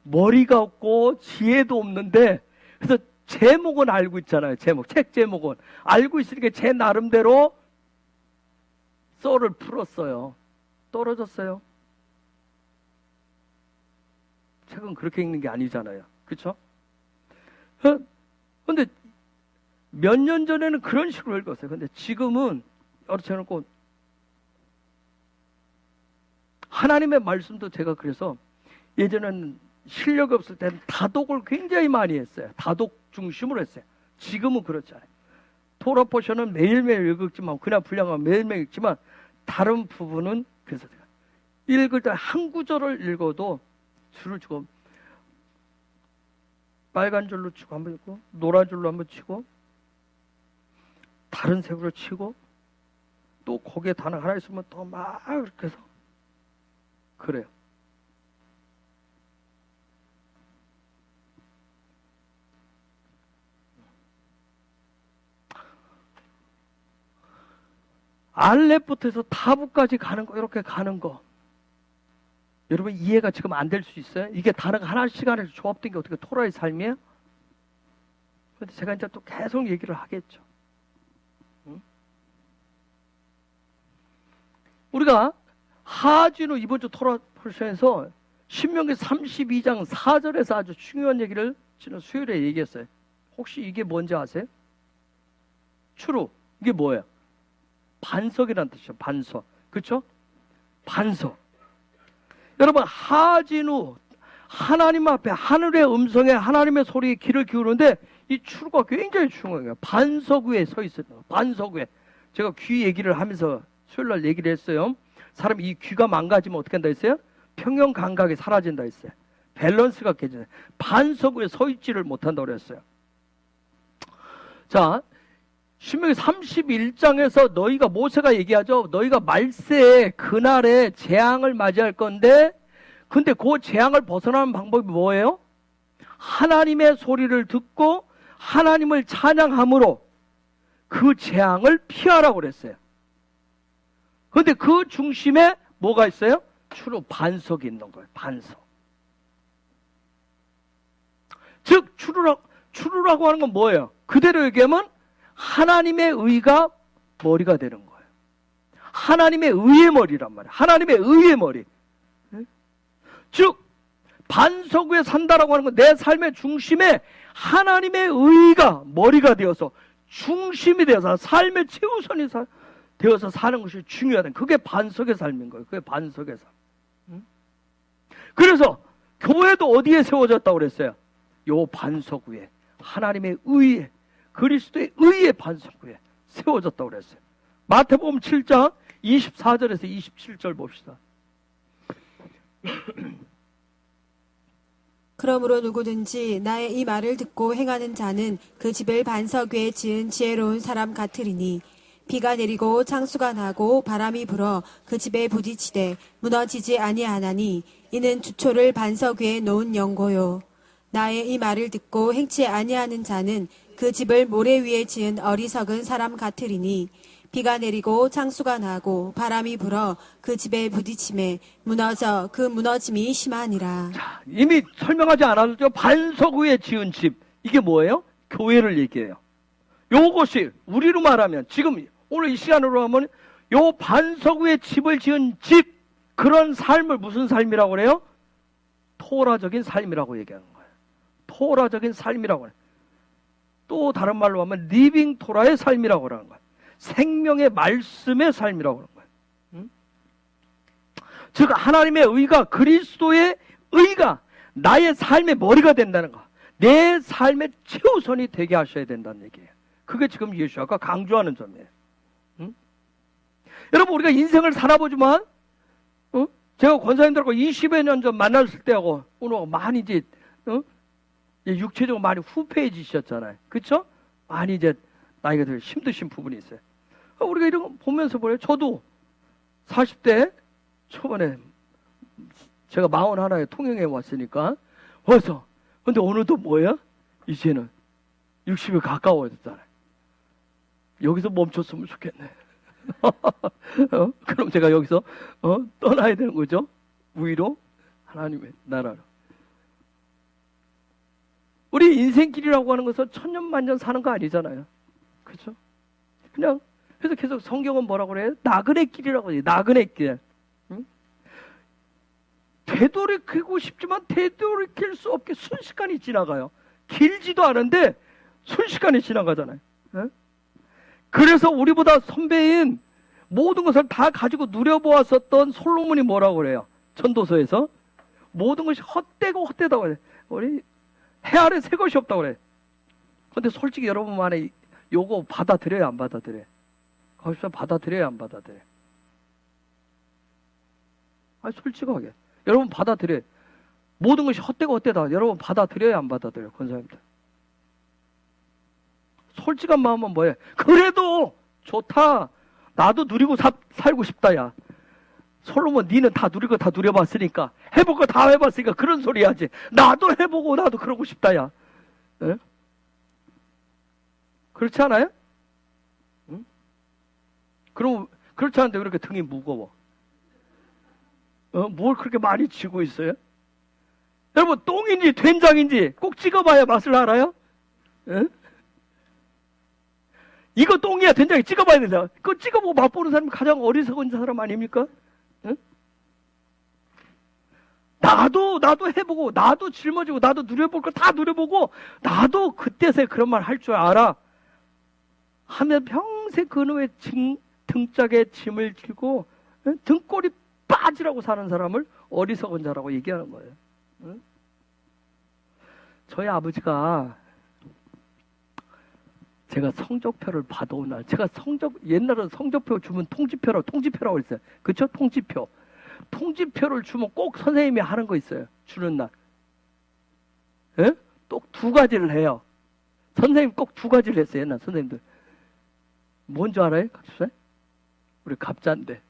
머리가 없고 지혜도 없는데 그래서 제목은 알고 있잖아요. 제목, 책 제목은 알고 있으니까 제 나름대로 썰을 풀었어요. 떨어졌어요. 책은 그렇게 읽는 게 아니잖아요. 그렇죠? 근데 몇 년 전에는 그런 식으로 읽었어요. 근데 지금은 어쩌놓고 하나님의 말씀도 제가 그래서 예전에는 실력이 없을 때는 다독을 굉장히 많이 했어요. 다독 중심으로 했어요. 지금은 그렇지 않아요. 토라 포션은 매일매일 읽었지만 그냥 분량은 매일매일 읽지만 다른 부분은 그래서 제가 읽을 때 한 구절을 읽어도 줄을 치고 빨간 줄로 치고 한번 읽고 노란 줄로 한번 치고 다른 색으로 치고 또 거기에 단어 하나 있으면 또 막 이렇게 해서 그래요. 알렙부터 해서 타부까지 가는 거 이렇게 가는 거 여러분 이해가 지금 안 될 수 있어요? 이게 단어가 하나씩 하나씩 조합된 게 어떻게 토라의 삶이에요? 그런데 제가 이제 또 계속 얘기를 하겠죠. 우리가 하진우 이번 주 토라 포션에서 신명기 32장 4절에서 아주 중요한 얘기를 지난 수요일에 얘기했어요. 혹시 이게 뭔지 아세요? 추루. 이게 뭐예요? 반석이라는 뜻이죠. 반석. 그렇죠? 반석. 여러분 하진우 하나님 앞에 하늘의 음성에 하나님의 소리에 귀를 기울이는데 이 추루가 굉장히 중요해요. 반석 위에 서 있어요. 반석 위에. 제가 귀 얘기를 하면서 수요일날 얘기를 했어요. 사람이 이 귀가 망가지면 어떻게 한다 했어요? 평형 감각이 사라진다 했어요. 밸런스가 깨져요. 반석 위에 서 있지를 못한다고 그랬어요. 자, 신명기 31장에서 너희가 모세가 얘기하죠. 너희가 말세에 그날에 재앙을 맞이할 건데 근데 그 재앙을 벗어나는 방법이 뭐예요? 하나님의 소리를 듣고 하나님을 찬양함으로 그 재앙을 피하라고 그랬어요. 근데 그 중심에 뭐가 있어요? 추루 반석이 있는 거예요. 반석. 즉 추루라고 하는 건 뭐예요? 그대로 얘기하면 하나님의 의가 머리가 되는 거예요. 하나님의 의의 머리란 말이에요. 하나님의 의의 머리. 즉 반석 위에 산다라고 하는 건 내 삶의 중심에 하나님의 의가 머리가 되어서 중심이 되어서 삶의 최우선이 되어서 사는 것이 중요하다. 그게 반석의 삶인 거예요. 그게 반석의 삶. 그래서 교회도 어디에 세워졌다고 그랬어요? 요 반석 위에 하나님의 의에 그리스도의 의의 반석 위에 세워졌다고 그랬어요. 마태복음 7장 24절에서 27절 봅시다. 그러므로 누구든지 나의 이 말을 듣고 행하는 자는 그 집을 반석 위에 지은 지혜로운 사람 같으리니 비가 내리고 창수가 나고 바람이 불어 그 집에 부딪히되 무너지지 아니하나니 이는 주초를 반석 위에 놓은 연고요. 나의 이 말을 듣고 행치 아니하는 자는 그 집을 모래 위에 지은 어리석은 사람 같으리니 비가 내리고 창수가 나고 바람이 불어 그 집에 부딪힘에 무너져 그 무너짐이 심하니라. 자, 이미 설명하지 않았죠? 반석 위에 지은 집. 이게 뭐예요? 교회를 얘기해요. 요것이 우리로 말하면 지금 오늘 이 시간으로 하면 요 반석 위에 집을 지은 집 그런 삶을 무슨 삶이라고 그래요? 토라적인 삶이라고 얘기하는 거예요. 토라적인 삶이라고 해요. 또 다른 말로 하면 리빙 토라의 삶이라고 하는 거예요. 생명의 말씀의 삶이라고 하는 거예요. 즉 하나님의 의가 그리스도의 의가 나의 삶의 머리가 된다는 거. 내 삶의 최우선이 되게 하셔야 된다는 얘기예요. 그게 지금 예수아가 강조하는 점이에요. 여러분 우리가 인생을 살아보지만 제가 권사님들하고 20여 년 전 만났을 때하고 오늘 많이 이제 이제 육체적으로 많이 후패해지셨잖아요. 그쵸? 많이 이제 나이가 들어 힘드신 부분이 있어요. 우리가 이런 거 보면서 보래요. 저도 40대 초반에 제가 41에 통영에 왔으니까 와서 근데 어느덧 뭐예요? 이제는 60에 가까워졌잖아요. 여기서 멈췄으면 좋겠네. 그럼 제가 여기서 떠나야 되는 거죠. 위로 하나님의 나라로. 우리 인생길이라고 하는 것은 천년만년 사는 거 아니잖아요. 그렇죠? 그냥 그래서 계속 성경은 뭐라고 그래요? 나그네 길이라고 해요. 나그네 길. 응? 되돌이키고 싶지만 되돌이킬 수 없게 순식간에 지나가요. 길지도 않은데 순식간에 지나가잖아요. 응? 그래서 우리보다 선배인 모든 것을 다 가지고 누려보았었던 솔로몬이 뭐라고 그래요? 전도서에서 모든 것이 헛되고 헛되다고 그래요. 우리 해 아래 새 것이 없다고 그래. 근데 솔직히 여러분 만에 요거 받아들여요, 안 받아들여요? 거기서 받아들여요, 안 받아들여요? 아니, 솔직하게. 여러분 받아들여요. 모든 것이 헛되고 헛되다. 여러분 받아들여요, 안 받아들여요? 권사님들. 솔직한 마음은 뭐예요? 그래도 좋다. 나도 누리고 살고 싶다, 야. 솔로몬, 니는 다 누리고 다 누려봤으니까, 해볼 거 다 해봤으니까 그런 소리 하지. 나도 해보고 나도 그러고 싶다, 야. 에? 그렇지 않아요? 응? 그럼, 그렇지 않은데 왜 이렇게 등이 무거워? 뭘 그렇게 많이 쥐고 있어요? 여러분, 똥인지 된장인지 꼭 찍어봐야 맛을 알아요? 에? 이거 똥이야, 된장이 찍어봐야 된다. 그거 찍어보고 맛보는 사람이 가장 어리석은 사람 아닙니까? 응? 나도 해보고, 나도 짊어지고, 나도 누려볼 거 다 누려보고, 나도 그때서야 그런 말 할 줄 알아. 하면 평생 그놈의 등짝에 짐을 지고, 응? 등골이 빠지라고 사는 사람을 어리석은 자라고 얘기하는 거예요. 응? 저희 아버지가 제가 성적표를 받아온 날, 제가 옛날에 성적표 주면 통지표라고 했어요. 그쵸? 통지표. 통지표를 주면 꼭 선생님이 하는 거 있어요. 주는 날. 예? 또 두 가지를 해요. 선생님 꼭 두 가지를 했어요. 옛날 선생님들. 뭔지 알아요? 갑자기? 우리 갑자인데.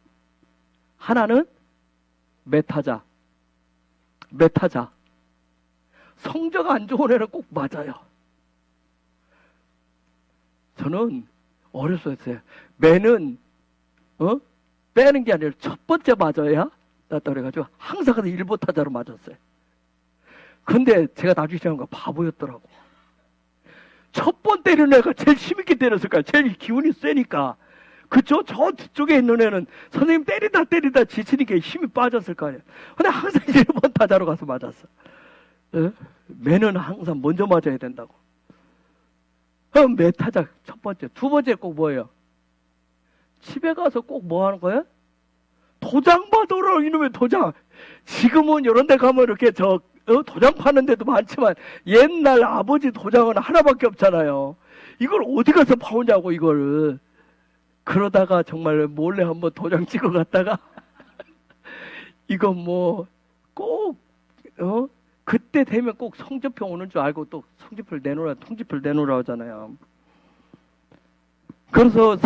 하나는 메타자. 성적 안 좋은 애는 꼭 맞아요. 저는 어렸을 때 매는 빼는 게 아니라 첫 번째 맞아야 낫다 그래가지고 항상 가서 일보 타자로 맞았어요. 근데 제가 나중에 생각하니까 바보였더라고. 첫 번 때리는 애가 제일 힘있게 때렸을 거야. 제일 기운이 세니까. 그쵸? 저 뒤쪽에 있는 애는 선생님 때리다 지치니까 힘이 빠졌을 거 아니에요. 근데 항상 일본 타자로 가서 맞았어. 매는 항상 먼저 맞아야 된다고. 그럼 메타자 첫 번째. 두 번째 꼭 뭐예요? 집에 가서 꼭 뭐 하는 거예요? 도장 받으러 이놈의 도장. 지금은 이런 데 가면 이렇게 도장 파는 데도 많지만 옛날 아버지 도장은 하나밖에 없잖아요. 이걸 어디 가서 파오냐고 이거를. 그러다가 정말 몰래 한번 도장 찍어 갔다가 이거 뭐 꼭 그때 되면 꼭 성적표 오는 줄 알고 또 통지표를 내놓으라 하잖아요. 그래서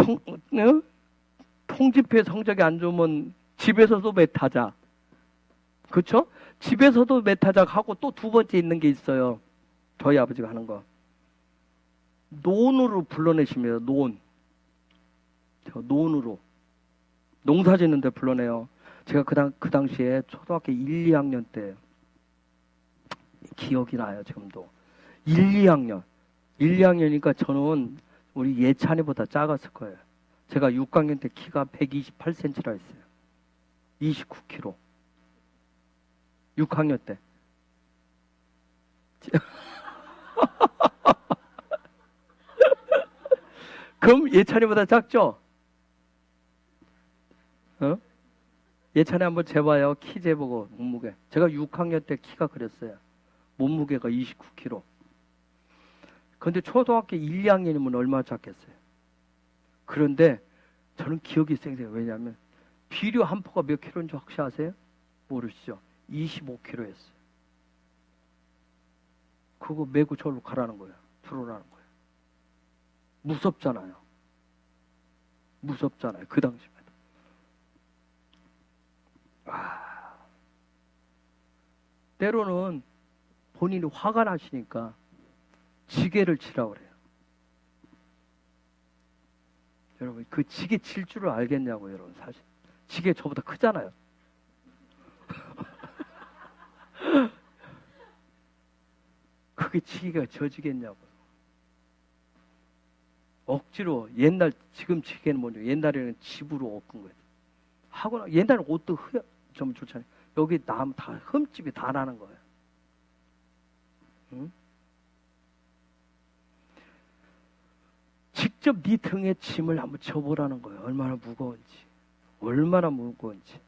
통지표에 성적이 안 좋으면 집에서도 메타자. 그렇죠? 집에서도 메타자 하고 또 두 번째 있는 게 있어요. 저희 아버지가 하는 거. 논으로 불러내십니다. 논으로. 농사 짓는데 불러내요. 제가 그 당시에 초등학교 1, 2학년 때 기억이 나요. 지금도. 1, 2학년. 1, 2학년이니까 저는 우리 예찬이보다 작았을 거예요. 제가 6학년 때 키가 128cm라 했어요. 29kg. 6학년 때. 그럼 예찬이보다 작죠? 예찬이 한번 재봐요. 키 재보고 몸무게. 제가 6학년 때 키가 그랬어요. 몸무게가 29kg. 근데 초등학교 1, 2학년이면 얼마나 작겠어요? 그런데 저는 기억이 생생해요. 왜냐하면 비료 한 포가 몇 킬로인지 혹시 아세요? 모르시죠? 25kg였어요. 그거 메고 저로 가라는 거예요. 들어오라는 거예요. 무섭잖아요. 무섭잖아요. 그 당시에도. 때로는 본인이 화가 나시니까 지게를 치라고 그래요. 여러분, 그 지게 칠 줄을 알겠냐고, 여러분, 사실. 지게 저보다 크잖아요. 그게 지게가 져지겠냐고. 억지로, 지금 지게는 뭐냐, 옛날에는 집으로 엎은 거예요. 하거나, 옛날에 옷도 좀 좋잖아요. 여기 나무 다, 흠집이 다 나는 거예요. 응? 직접 네 등에 짐을 한번 져보라는 거예요. 얼마나 무거운지. 얼마나 무거운지.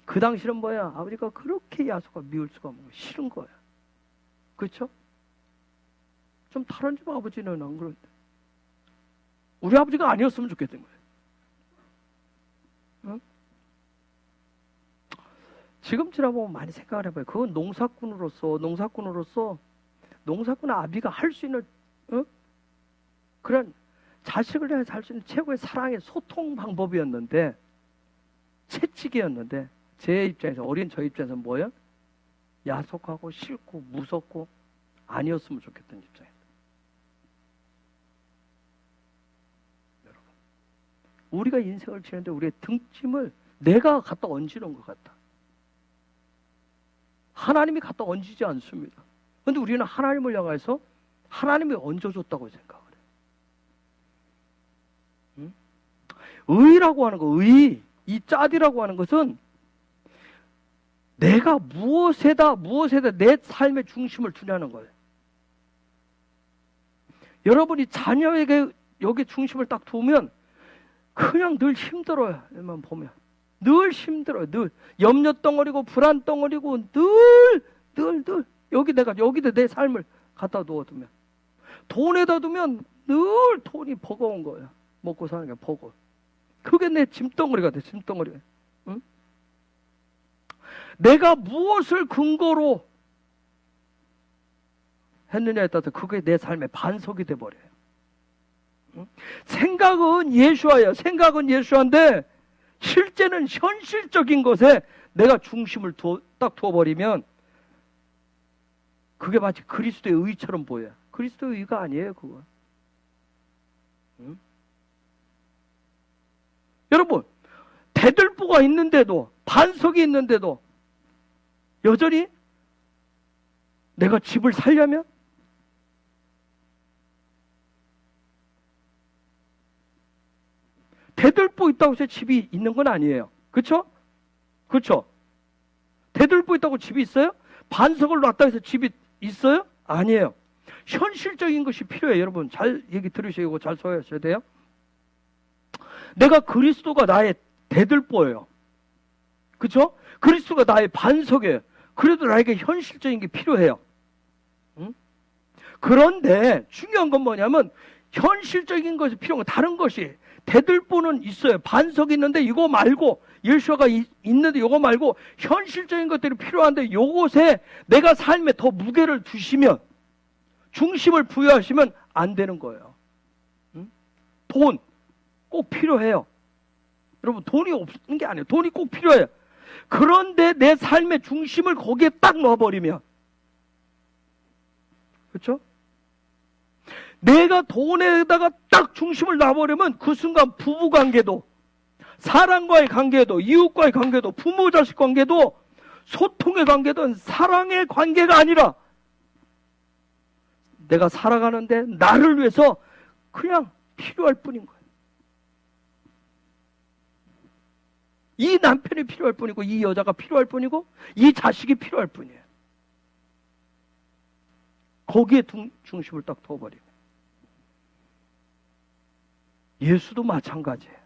그 당시는 뭐야? 아버지가 그렇게 야속하 미울 수가 없는 거예요. 싫은 거예요. 그렇죠? 좀 다른 집 아버지는 안 그런데. 우리 아버지가 아니었으면 좋겠던 거예요. 응? 지금 지나보면 많이 생각을 해봐요. 그건 농사꾼 아비가 할 수 있는 그런 자식을 향해서 할 수 있는 최고의 사랑의 소통 방법이었는데, 채찍이었는데, 제 입장에서, 어린 저 입장에서 뭐예요? 야속하고 싫고 무섭고 아니었으면 좋겠던 입장이에요. 여러분, 우리가 인생을 치는데 우리의 등짐을 내가 갖다 얹는 것 같다. 하나님이 갖다 얹지 않습니다. 그런데 우리는 하나님을 향해서 하나님이 얹어줬다고 생각을 해요. 응? 의라고 하는 거, 이 짭이라고 하는 것은 내가 무엇에다 내 삶의 중심을 두냐는 거예요. 여러분이 자녀에게 여기 중심을 딱 두면 그냥 늘 힘들어요. 이만 보면 늘 힘들어요. 늘 염려 덩어리고 불안 덩어리고 늘 여기다 내 삶을 갖다 놓아두면, 돈에다 두면 늘 돈이 버거운 거예요. 먹고 사는 게 버거워. 그게 내 짐덩어리가 돼. 짐덩어리가. 응? 내가 무엇을 근거로 했느냐에 따라서 그게 내 삶의 반석이 돼버려요. 응? 생각은 예수와예요. 생각은 예수인데 실제는 현실적인 것에 내가 중심을 딱 두어버리면 그게 마치 그리스도의 의처럼 보여요. 그리스도의 의가 아니에요, 그거. 응? 여러분, 대들보가 있는데도, 반석이 있는데도 여전히 내가 집을 살려면 대들보 있다고 해서 집이 있는 건 아니에요. 그렇죠? 그렇죠? 대들보 있다고 집이 있어요? 반석을 놨다 해서 집이 있어요? 아니에요. 현실적인 것이 필요해요. 여러분 잘 얘기 들으시고 잘 소화하셔야 돼요. 내가 그리스도가 나의 대들보예요. 그렇죠? 그리스도가 나의 반석이에요. 그래도 나에게 현실적인 게 필요해요. 응? 그런데 중요한 건 뭐냐면 현실적인 것이 필요한 건 다른 것이, 대들보는 있어요. 반석이 있는데 이거 말고, 예수가 있는데 이거 말고 현실적인 것들이 필요한데 요것에 내가 삶에 더 무게를 두시면, 중심을 부여하시면 안 되는 거예요. 응? 돈 꼭 필요해요. 여러분 돈이 없는 게 아니에요. 돈이 꼭 필요해요. 그런데 내 삶의 중심을 거기에 딱 넣어버리면, 그렇죠? 내가 돈에다가 딱 중심을 놔버리면 그 순간 부부관계도, 사람과의 관계도, 이웃과의 관계도, 부모 자식 관계도, 소통의 관계든 사랑의 관계가 아니라 내가 살아가는데 나를 위해서 그냥 필요할 뿐인 거예요. 이 남편이 필요할 뿐이고, 이 여자가 필요할 뿐이고, 이 자식이 필요할 뿐이에요. 거기에 중심을 딱 둬버리면. 예수도 마찬가지예요.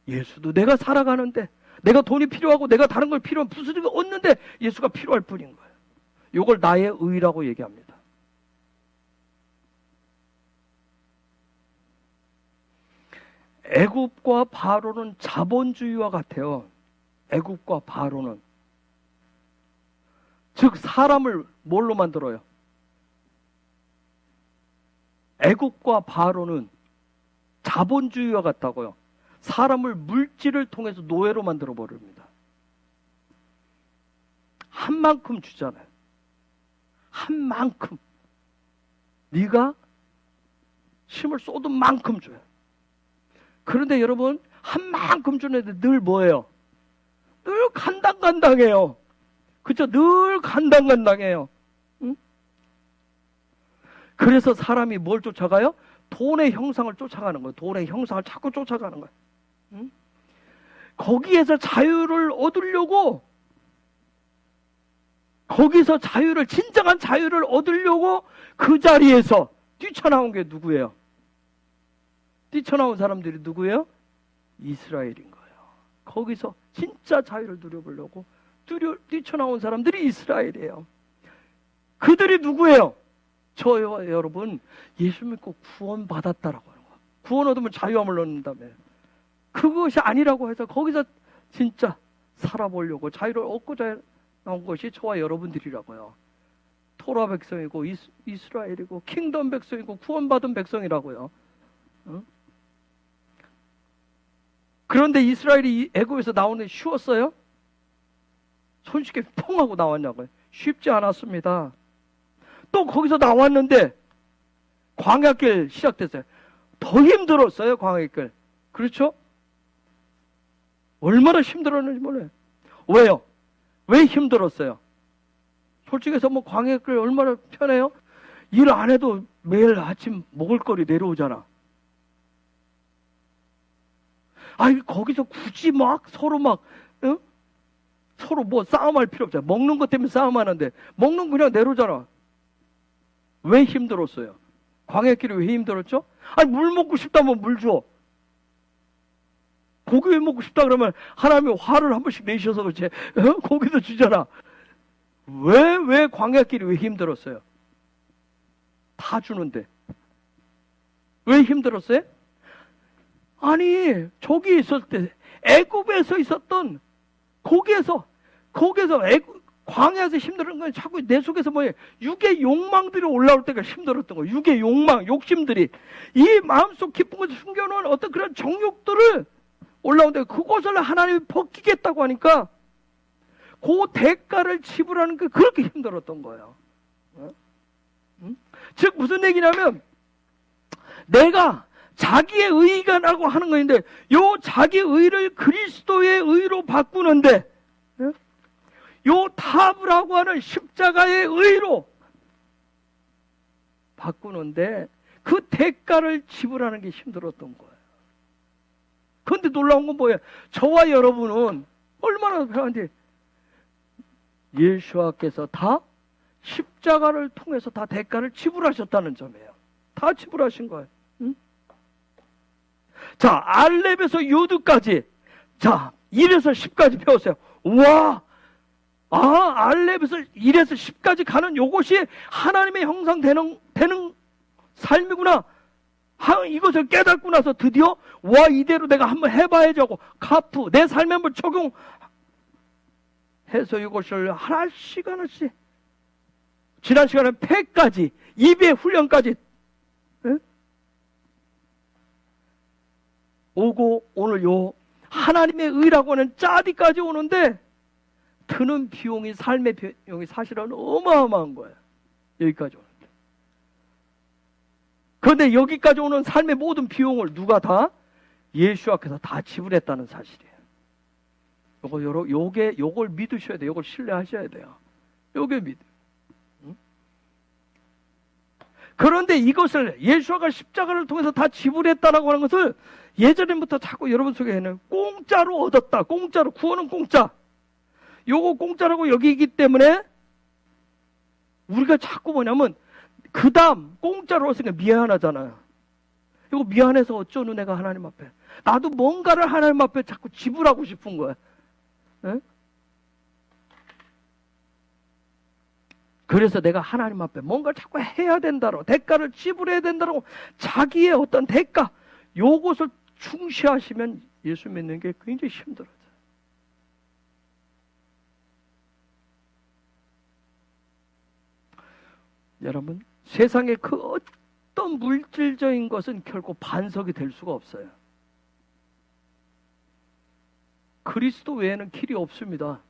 예수도 내가 살아가는데, 내가 돈이 필요하고 내가 다른 걸 필요한 부수지가 없는데 예수가 필요할 뿐인 거예요. 이걸 나의 의라고 얘기합니다. 애굽과 바로는 자본주의와 같아요. 애굽과 바로는 즉 사람을 뭘로 만들어요? 애국과 바로는 자본주의와 같다고요. 사람을 물질을 통해서 노예로 만들어 버립니다. 한 만큼 주잖아요. 한 만큼. 네가 힘을 쏟은 만큼 줘요. 그런데 여러분, 한 만큼 주는데 늘 뭐예요? 늘 간당간당해요. 그죠? 늘 간당간당해요. 응? 그래서 사람이 뭘 쫓아가요? 돈의 형상을 쫓아가는 거예요. 돈의 형상을 자꾸 쫓아가는 거예요. 응? 거기에서 자유를 얻으려고, 거기서 자유를, 진정한 자유를 얻으려고 그 자리에서 뛰쳐나온 게 누구예요? 뛰쳐나온 사람들이 누구예요? 이스라엘인 거예요. 거기서 진짜 자유를 누려보려고 뛰쳐나온 사람들이 이스라엘이에요. 그들이 누구예요? 저와 여러분, 예수 믿고 구원 받았다라고 하는 거예요. 구원 얻으면 자유함을 얻는다며. 그것이 아니라고 해서 거기서 진짜 살아보려고 자유를 얻고자 나온 것이 저와 여러분들이라고요. 토라 백성이고 이스라엘이고 킹덤 백성이고 구원받은 백성이라고요. 응? 그런데 이스라엘이 애굽에서 나오는 게 쉬웠어요? 손쉽게 퐁 하고 나왔냐고요. 쉽지 않았습니다. 또 거기서 나왔는데 광야길 시작됐어요. 더 힘들었어요. 광야길. 그렇죠? 얼마나 힘들었는지 몰라요. 왜요? 왜 힘들었어요? 솔직히 해서 뭐 광야길 얼마나 편해요? 일 안 해도 매일 아침 먹을거리 내려오잖아. 아니 거기서 굳이 막 서로 막 응? 서로 뭐 싸움할 필요 없잖아. 먹는 것 때문에 싸움하는데 먹는 그냥 내려오잖아. 왜 힘들었어요? 광야길이 왜 힘들었죠? 아니 물 먹고 싶다면 물 줘. 고기 왜 먹고 싶다 그러면 하나님이 화를 한 번씩 내셔서 그렇지. 고기도 주잖아. 왜 광야길이 왜 힘들었어요? 다 주는데. 왜 힘들었어요? 아니 저기 있을 때 애굽에서 있었던 거기에서 광야에서 힘든 건 자꾸 내 속에서 뭐예요? 육의 욕망들이 올라올 때가 힘들었던 거예요. 육의 욕망, 욕심들이 이 마음속 깊은 곳에 숨겨놓은 어떤 그런 정욕들을 올라오는데 그것을 하나님이 벗기겠다고 하니까 그 대가를 지불하는 게 그렇게 힘들었던 거예요. 즉 무슨 얘기냐면 내가 자기의 의가 라고 하는 것인데 요 자기 의를 그리스도의 의로 바꾸는데 요 타브라고 하는 십자가의 의로 바꾸는데 그 대가를 지불하는 게 힘들었던 거예요. 그런데 놀라운 건 뭐예요? 저와 여러분은 얼마나 편한데 예수와께서 다 십자가를 통해서 다 대가를 지불하셨다는 점이에요. 다 지불하신 거예요. 응? 자, 알렙에서 요드까지, 자, 1에서 10까지 배웠어요. 와, 알렙에서 1에서 10까지 가는 요것이 하나님의 형상되는 삶이구나. 이것을 깨닫고 나서 드디어 와 이대로 내가 한번 해봐야지 하고 카프 내 삶에 한번 적용해서 이것을 하나씩 지난 시간에 폐까지 입의 훈련까지 오고 오늘 요 하나님의 의라고 하는 짜디까지 오는데 드는 비용이 삶의 비용이 사실은 어마어마한 거예요. 여기까지 오는 게. 그런데 여기까지 오는 삶의 모든 비용을 누가 다 예수께서 다 지불했다는 사실이에요. 요걸 믿으셔야 돼요. 요걸 신뢰하셔야 돼요. 요게 믿음. 그런데 이것을 예수가 십자가를 통해서 다 지불했다라고 하는 것을 예전부터 자꾸 여러분 속에 있는 공짜로 얻었다. 공짜로 구원은 공짜. 요거 공짜라고 여기기 때문에 우리가 자꾸 뭐냐면 그 다음 공짜로 얻으니까 미안하잖아요. 이거 미안해서 어쩌노 내가 하나님 앞에. 나도 뭔가를 하나님 앞에 자꾸 지불하고 싶은 거야. 에? 그래서 내가 하나님 앞에 뭔가를 자꾸 해야 된다고 대가를 지불해야 된다고 자기의 어떤 대가 요것을 충시하시면 예수 믿는 게 굉장히 힘들어져요. 여러분, 세상에 그 어떤 물질적인 것은 결코 반석이 될 수가 없어요. 그리스도 외에는 길이 없습니다.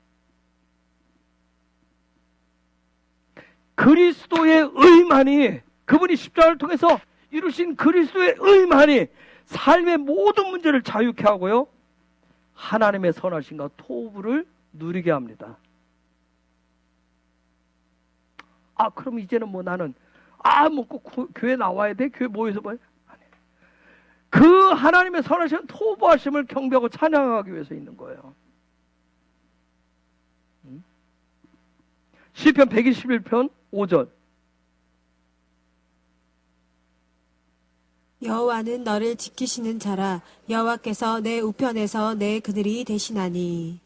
그리스도의 의만이, 그분이 십자가를 통해서 이루신 그리스도의 의만이 삶의 모든 문제를 자유케 하고요, 하나님의 선하심과 토부를 누리게 합니다. 그럼 이제는 뭐 나는 뭐 꼭 교회 나와야 돼? 교회 모여서 봐야 돼? 아니. 그 하나님의 선하심, 토부하심을 경배하고 찬양하기 위해서 있는 거예요. 시편 121편 5절. 여호와는 너를 지키시는 자라. 여호와께서 내 우편에서 내 그늘이 되시나니.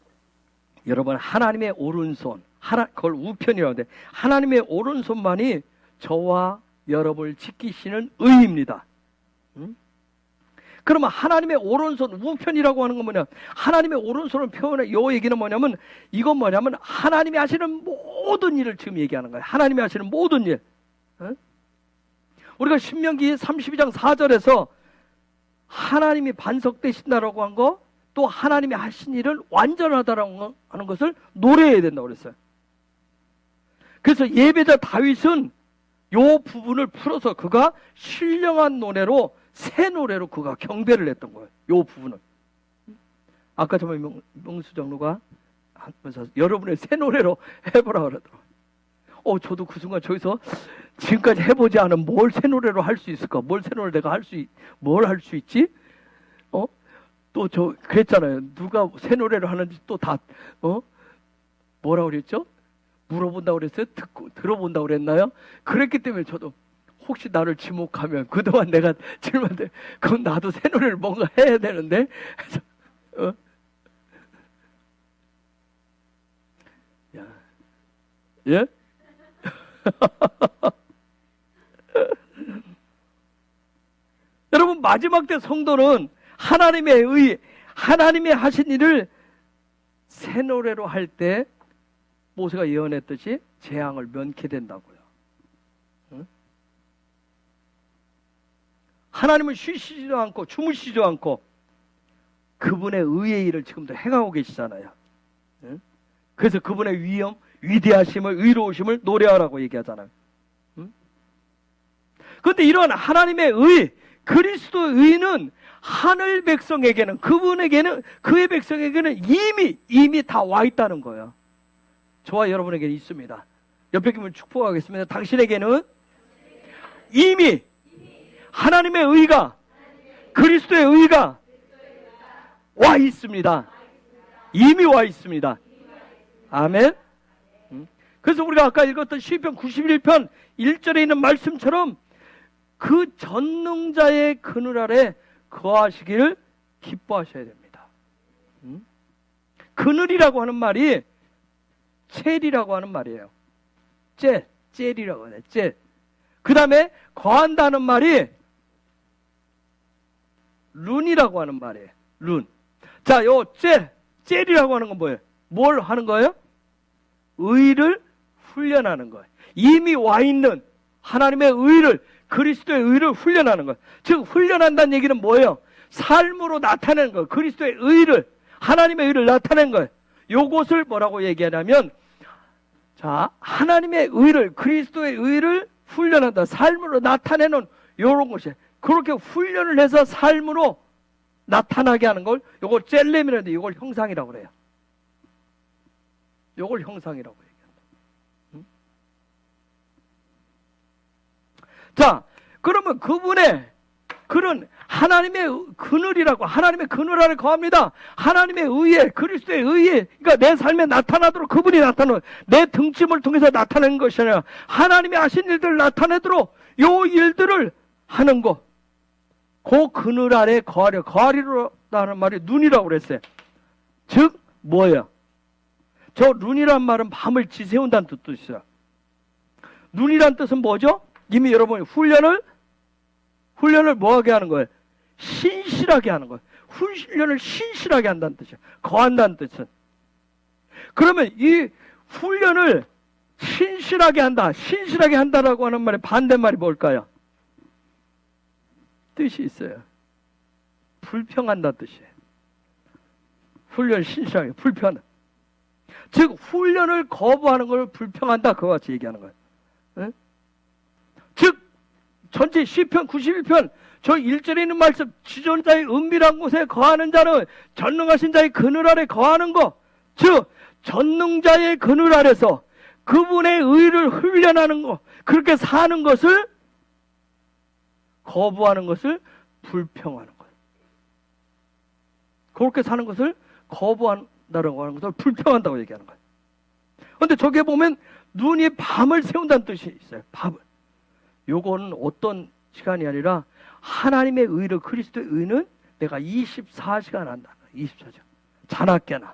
여러분, 하나님의 오른손, 그걸 우편이라고 하는데, 하나님의 오른손만이 저와 여러분을 지키시는 의입니다. 그러면 하나님의 오른손, 우편이라고 하는 건 뭐냐? 하나님의 오른손을 표현해, 요 얘기는 뭐냐면, 이건 뭐냐면, 하나님이 하시는 모든 일을 지금 얘기하는 거예요. 하나님이 하시는 모든 일. 우리가 신명기 32장 4절에서 하나님이 반석되신다라고 한 거, 또 하나님이 하신 일은 완전하다라고 하는 것을 노래해야 된다고 그랬어요. 그래서 예배자 다윗은 요 부분을 풀어서 그가 신령한 노래로, 새 노래로 그가 경배를 했던 거예요. 요 부분을. 아까 정말 명수 장로가 하면서 여러분의 새 노래로 해보라 그러더라고요. 저도 그 순간 저기서 지금까지 해보지 않은 뭘 새 노래로 할 수 있을까? 뭘 새 노래를 내가 뭘 할 수 있지? 또 그랬잖아요. 누가 새 노래를 하는지 또 다, 뭐라고 그랬죠? 물어본다고 그랬어요? 들어본다고 그랬나요? 그랬기 때문에 저도 혹시 나를 지목하면 그동안 내가 질문한데, 그럼 나도 새 노래를 뭔가 해야 되는데, 예? 여러분, 마지막 때 성도는 하나님의 하신 일을 새 노래로 할 때 모세가 예언했듯이 재앙을 면케 된다고요. 하나님은 쉬시지도 않고 주무시지도 않고 그분의 의의 일을 지금도 행하고 계시잖아요. 그래서 그분의 위대하심을, 의로우심을 노래하라고 얘기하잖아요. 그런데 이런 하나님의 의, 그리스도의 의는 하늘 백성에게는, 그분에게는, 그의 백성에게는 이미 다 와 있다는 거예요. 저와 여러분에게는 있습니다. 옆에 분을 축복하겠습니다. 당신에게는 이미 하나님의 의가, 그리스도의 의가 와 있습니다. 이미 와 있습니다. 아멘. 그래서 우리가 아까 읽었던 시편 91편 1절에 있는 말씀처럼 그 전능자의 그늘 아래 거하시기를 기뻐하셔야 됩니다. 그늘이라고 하는 말이 첼이라고 하는 말이에요. 첼이라고 하네. 그 다음에 거한다는 말이 룬이라고 하는 말이에요. 룬. 자, 요 첼이라고 하는 건 뭐예요? 뭘 하는 거예요? 의를 훈련하는 거예요. 이미 와 있는 하나님의 의를, 그리스도의 의를 훈련하는 거예요. 즉 훈련한다는 얘기는 뭐예요? 삶으로 나타내는 거예요. 그리스도의 의를, 하나님의 의를 나타내는 거예요. 요것을 뭐라고 얘기하냐면, 자, 하나님의 의를, 그리스도의 의를 훈련한다. 삶으로 나타내는 요런 것이에요. 그렇게 훈련을 해서 삶으로 나타나게 하는 걸 요걸 젤렘이라는데 요걸 형상이라고 그래요. 요걸 형상이라고 얘기합니다. 자, 그러면 그분의 그런 하나님의 그늘이라고, 하나님의 그늘 아래 거합니다. 하나님의 의에, 그리스도의 의에, 그러니까 내 삶에 나타나도록 그분이 나타나는, 내 등짐을 통해서 나타내는 것이 아니라 하나님이 하신 일들을 나타내도록 요 일들을 하는 것. 그 그늘 아래 거하리로라는 말이 눈이라고 그랬어요. 즉 뭐예요? 저 눈이란 말은 밤을 지새운다는 뜻도 있어요. 눈이란 뜻은 뭐죠? 이미 여러분이 훈련을 뭐하게 하는 거예요? 신실하게 하는 거예요. 훈련을 신실하게 한다는 뜻이에요. 거한다는 뜻은. 그러면 이 훈련을 신실하게 한다. 신실하게 한다라고 하는 말의 반대말이 뭘까요? 뜻이 있어요. 불평한다 뜻이에요. 훈련 신실하게 불평한다. 즉 훈련을 거부하는 걸 불평한다. 그와 같이 얘기하는 거예요. 네? 즉 전체 시편 91편 저 1절에 있는 말씀, 지존자의 은밀한 곳에 거하는 자는 전능하신 자의 그늘 아래 거하는 것, 즉 전능자의 그늘 아래서 그분의 의를 훈련하는 것, 그렇게 사는 것을 거부하는 것을 불평하는 거예요. 그렇게 사는 것을 거부한다라고 하는 것을 불평한다고 얘기하는 거예요. 그런데 저기에 보면 눈이 밤을 세운다는 뜻이 있어요. 밤을. 요거는 어떤 시간이 아니라 하나님의 의를, 그리스도의 의는 내가 24시간 한다. 24시간. 자나깨나.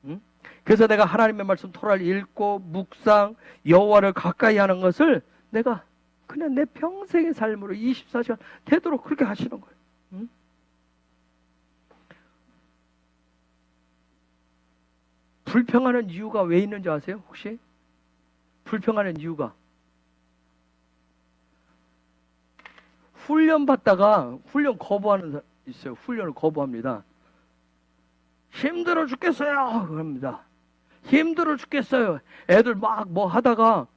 응? 그래서 내가 하나님의 말씀 토라를 읽고 묵상, 여호와를 가까이 하는 것을 내가 그냥 내 평생의 삶으로 24시간 되도록 그렇게 하시는 거예요. 응? 불평하는 이유가 왜 있는지 아세요? 혹시? 불평하는 이유가 훈련 받다가 훈련 거부하는 사람 있어요. 훈련을 거부합니다. 힘들어 죽겠어요. 그럽니다. 힘들어 죽겠어요. 애들 막 뭐 하다가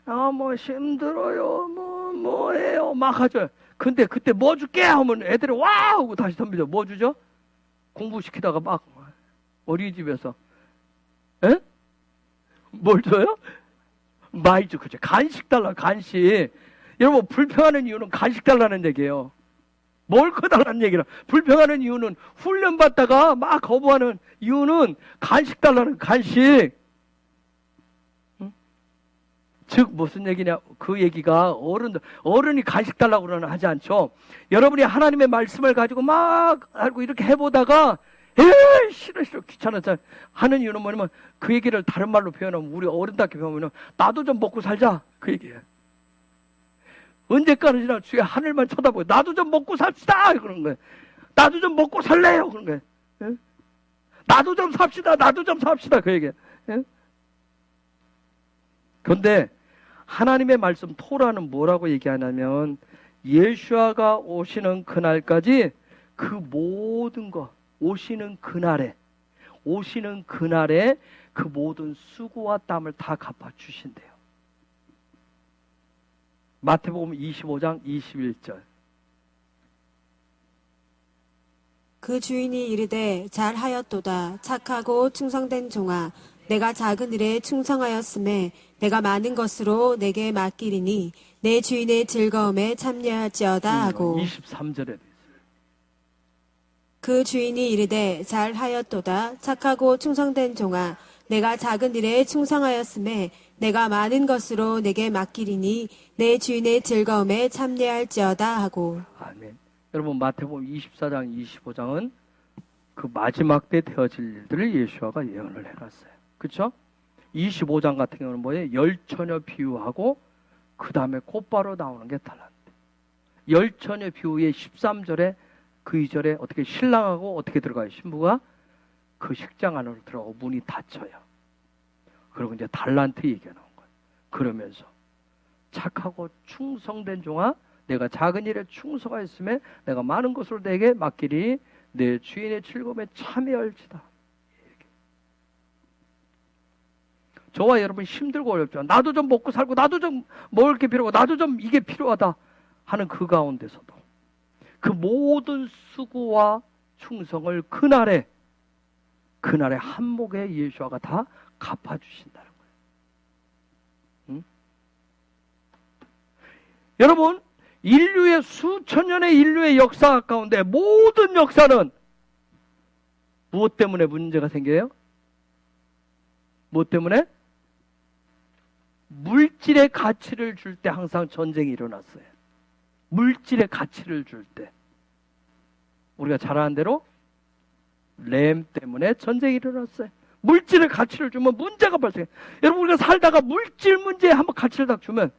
뭐 힘들어요. 뭐해요. 막 하죠. 근데 그때 뭐 줄게 하면 애들이 와 하고 다시 덤비죠. 뭐 주죠? 공부시키다가 막 어린이집에서 에? 뭘 줘요? 많이 줘. 그죠. 간식 달라. 간식. 여러분 불평하는 이유는 간식 달라는 얘기예요. 뭘 커달라는 얘기라. 불평하는 이유는 훈련 받다가 막 거부하는 이유는 간식 달라는 간식. 응? 즉 무슨 얘기냐? 그 얘기가 어른이 간식 달라고 그러는 하지 않죠. 여러분이 하나님의 말씀을 가지고 막 알고 이렇게 해보다가 에이 싫어 귀찮아서 하는 이유는 뭐냐면 그 얘기를 다른 말로 표현하면 우리 어른답게 표현하면 나도 좀 먹고 살자 그 얘기예요. 언제까지나 주의 하늘만 쳐다보고 나도 좀 먹고 삽시다 그런 거예요. 나도 좀 먹고 살래요 그런 거예요. 예? 나도 좀 삽시다. 나도 좀 삽시다 그 얘기예요. 예? 그런데 하나님의 말씀 토라는 뭐라고 얘기하냐면 예수아가 오시는 그날까지 그 모든 것 오시는 그날에 그 모든 수고와 땀을 다 갚아주신대요. 마태복음 25장 21절. 그 주인이 이르되 잘하였도다 착하고 충성된 종아 내가 작은 일에 충성하였음에 내가 많은 것으로 내게 맡기리니 내 주인의 즐거움에 참여할지어다 하고 23절에 그 주인이 이르되 잘하였도다 착하고 충성된 종아 내가 작은 일에 충성하였음에 내가 많은 것으로 내게 맡기리니 내 주인의 즐거움에 참여할지어다 하고. 아멘. 여러분 마태복음 24장 25장은 그 마지막 때 되어질 일들을 예수아가 예언을 해놨어요. 그렇죠? 25장 같은 경우는 뭐예요? 열처녀 비유하고 그 다음에 곧바로 나오는 게 달란트. 열처녀 비유의 13절에 그 2절에 어떻게 신랑하고 어떻게 들어가요? 신부가 그 식장 안으로 들어가고 문이 닫혀요. 그리고 이제 달란트 얘기가 나온 거예요. 그러면서 착하고 충성된 종아 내가 작은 일에 충성하였음에 내가 많은 것으로 내게 맡기리 내 주인의 즐거움에 참여할지다. 저와 여러분 힘들고 어렵죠. 나도 좀 먹고 살고 나도 좀 먹을 게 필요하고 나도 좀 이게 필요하다 하는 그 가운데서도 그 모든 수고와 충성을 그날에 한몫에 예수아가 다 갚아주신다는 거예요. 응? 여러분 인류의 수천 년의 인류의 역사 가운데 모든 역사는 무엇 때문에 문제가 생겨요? 무엇 때문에? 물질의 가치를 줄 때 항상 전쟁이 일어났어요. 물질의 가치를 줄 때 우리가 잘 아는 대로 램 때문에 전쟁이 일어났어요. 물질의 가치를 주면 문제가 발생해요. 여러분 우리가 살다가 물질 문제에 한번 가치를 딱 주면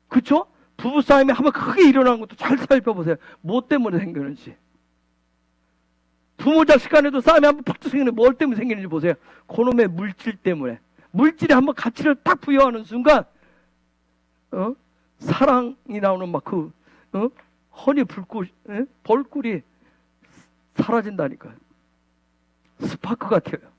그렇죠? 부부싸움이 한번 크게 일어나는 것도 잘 살펴보세요. 뭐 때문에 생기는지. 부모 자식 간에도 싸움이 한번 팍 생기는데 뭘 때문에 생기는지 보세요. 그놈의 물질 때문에. 물질에 한번 가치를 딱 부여하는 순간 사랑이 나오는 막 그 허니 불꽃 벌꿀이 사라진다니까요. 스파크가 튀어요.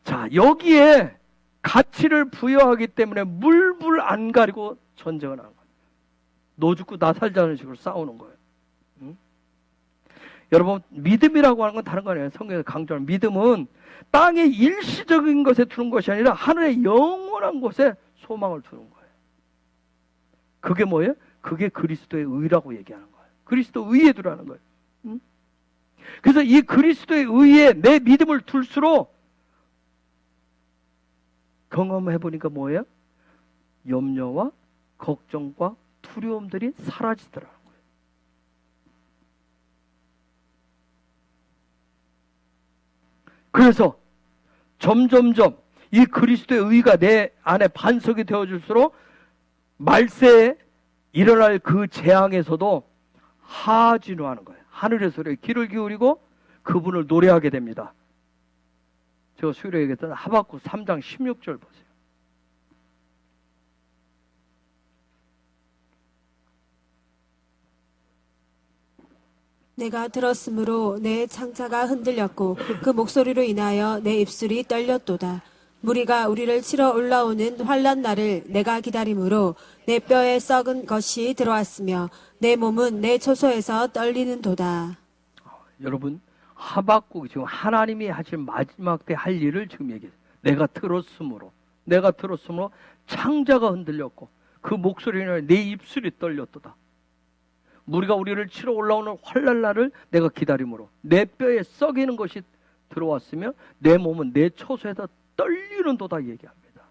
자, 여기에 가치를 부여하기 때문에 물불 안 가리고 전쟁을 하는 거예요. 너 죽고 나 살자는 식으로 싸우는 거예요. 여러분, 믿음이라고 하는 건 다른 거 아니에요. 성경에서 강조하는 믿음은 땅의 일시적인 것에 두는 것이 아니라 하늘의 영원한 곳에 소망을 두는 거예요. 그게 뭐예요? 그게 그리스도의 의라고 얘기하는 거예요. 그리스도 의에 두라는 거예요. 그래서 이 그리스도의 의에 내 믿음을 둘수록 경험해보니까 뭐예요? 염려와 걱정과 두려움들이 사라지더라고요. 그래서 점점점 이 그리스도의 의가 내 안에 반석이 되어질수록 말세에 일어날 그 재앙에서도 하진우하는 거예요. 하늘의 소리에 귀를 기울이고 그분을 노래하게 됩니다. 제가 수요일에 얘기했던 하박국 3장 16절 보세요. 내가 들었으므로 내 창자가 흔들렸고 그 목소리로 인하여 내 입술이 떨렸도다. 무리가 우리를 치러 올라오는 환난 날을 내가 기다림으로 내 뼈에 썩은 것이 들어왔으며 내 몸은 내 초소에서 떨리는도다. 여러분, 하박국이 지금 하나님이 하실 마지막 때 할 일을 지금 얘기해요. 내가 들었으므로 창자가 흔들렸고 그 목소리는 내 입술이 떨렸도다. 무리가 우리를 치러 올라오는 환난 날을 내가 기다림으로 내 뼈에 썩이는 것이 들어왔으며 내 몸은 내 초소에다 떨리는도다 얘기합니다.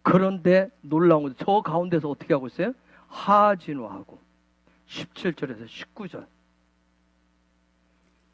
그런데 놀라운 것은 저 가운데서 어떻게 하고 있어요? 하진우하고 17절에서 19절.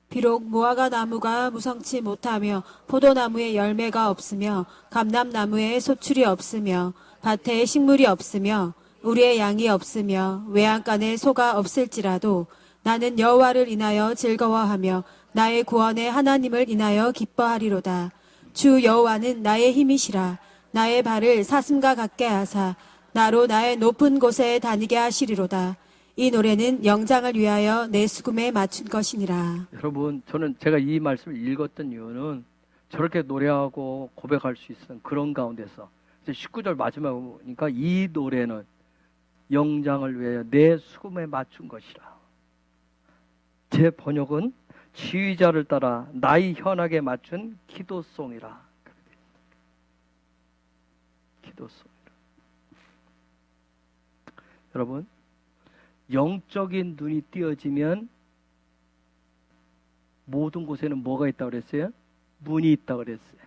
비록 무화과 나무가 무성치 못하며 포도나무에 열매가 없으며 감람나무에 소출이 없으며 밭에 식물이 없으며 우리의 양이 없으며 외양간에 소가 없을지라도 나는 여호와를 인하여 즐거워하며 나의 구원의 하나님을 인하여 기뻐하리로다. 주 여호와는 나의 힘이시라. 나의 발을 사슴과 같게 하사 나로 나의 높은 곳에 다니게 하시리로다. 이 노래는 영장을 위하여 내 수금에 맞춘 것이니라. 여러분, 제가 이 말씀을 읽었던 이유는 저렇게 노래하고 고백할 수 있는 그런 가운데서 19절 마지막에 보니까 이 노래는 영장을 위하여 내 수금에 맞춘 것이라. 제 번역은 지휘자를 따라 나의 현악에 맞춘 기도송이라. 기도송이라. 여러분, 영적인 눈이 띄어지면 모든 곳에는 뭐가 있다고 그랬어요? 문이 있다고 그랬어요.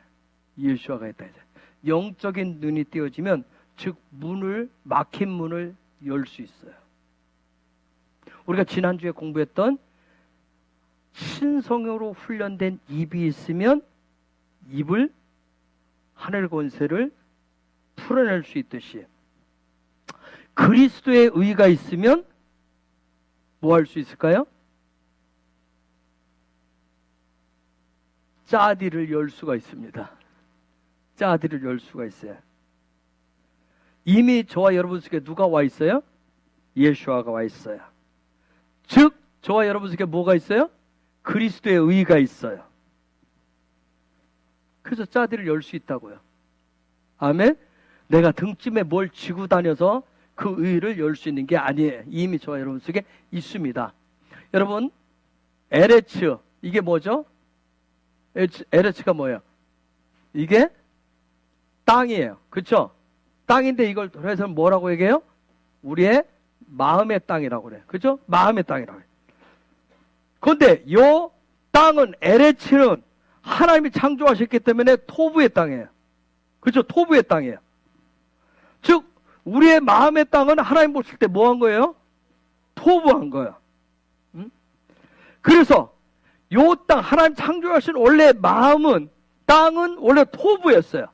예수아가 있다 했어요. 영적인 눈이 띄어지면 즉 막힌 문을 열 수 있어요. 우리가 지난주에 공부했던 신성으로 훈련된 입이 있으면 입을 하늘 권세를 풀어낼 수 있듯이 그리스도의 의가 있으면 뭐 할 수 있을까요? 짜디를 열 수가 있습니다. 짜디를 열 수가 있어요. 이미 저와 여러분 속에 누가 와 있어요? 예수아가 와 있어요. 즉 저와 여러분 속에 뭐가 있어요? 그리스도의 의가 있어요. 그래서 짜디를 열 수 있다고요. 아멘? 내가 등짐에 뭘 지고 다녀서 그 의를 열 수 있는 게 아니에요. 이미 저와 여러분 속에 있습니다. 여러분, 에레츠, 이게 뭐죠? 에레츠가 뭐예요? 이게 땅이에요. 그렇죠? 땅인데 이걸 해서 뭐라고 얘기해요? 우리의 마음의 땅이라고 그래요. 그렇죠? 마음의 땅이라고 해요. 그런데 이 땅은, 에레츠는 하나님이 창조하셨기 때문에 토부의 땅이에요. 그렇죠? 토부의 땅이에요. 즉 우리의 마음의 땅은 하나님 보실 때 뭐 한 거예요? 토부한 거예요. 그래서 요 땅, 하나님 창조하신 원래 땅은 원래 토부였어요.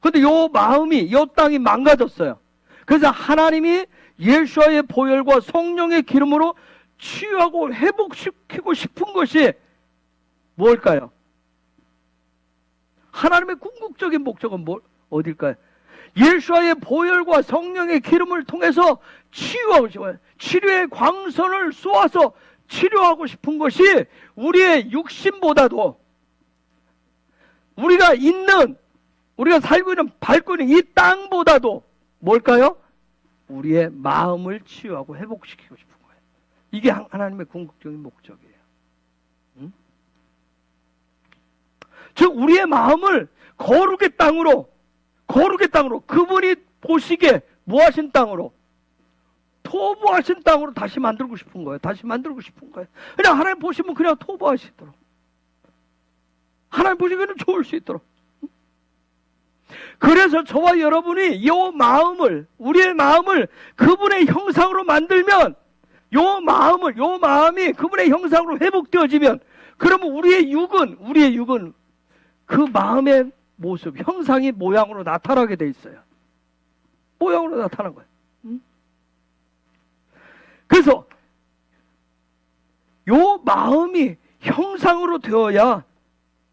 그런데 요 마음이, 요 땅이 망가졌어요. 그래서 하나님이 예수와의 보혈과 성령의 기름으로 치유하고 회복시키고 싶은 것이 뭘까요? 하나님의 궁극적인 목적은 어딜까요? 예수와의 보혈과 성령의 기름을 통해서 치유하고 싶어요. 치료의 광선을 쏘아서 치료하고 싶은 것이 우리의 육신보다도 우리가 살고 있는 밟고 있는 이 땅보다도 뭘까요? 우리의 마음을 치유하고 회복시키고 싶은 거예요. 이게 하나님의 궁극적인 목적이에요. 응? 즉 우리의 마음을 거룩의 땅으로 그분이 보시기에 뭐하신 땅으로 토부하신 땅으로 다시 만들고 싶은 거예요. 다시 만들고 싶은 거예요. 그냥 하나님 보시면 그냥 토부하시도록, 하나님 보시기에는 좋을 수 있도록. 그래서 저와 여러분이 우리의 마음을 그분의 형상으로 만들면, 요 마음이 그분의 형상으로 회복되어지면, 그러면 우리의 육은 그 마음의 모습, 형상이 모양으로 나타나게 돼 있어요. 모양으로 나타난 거예요. 그래서 요 마음이 형상으로 되어야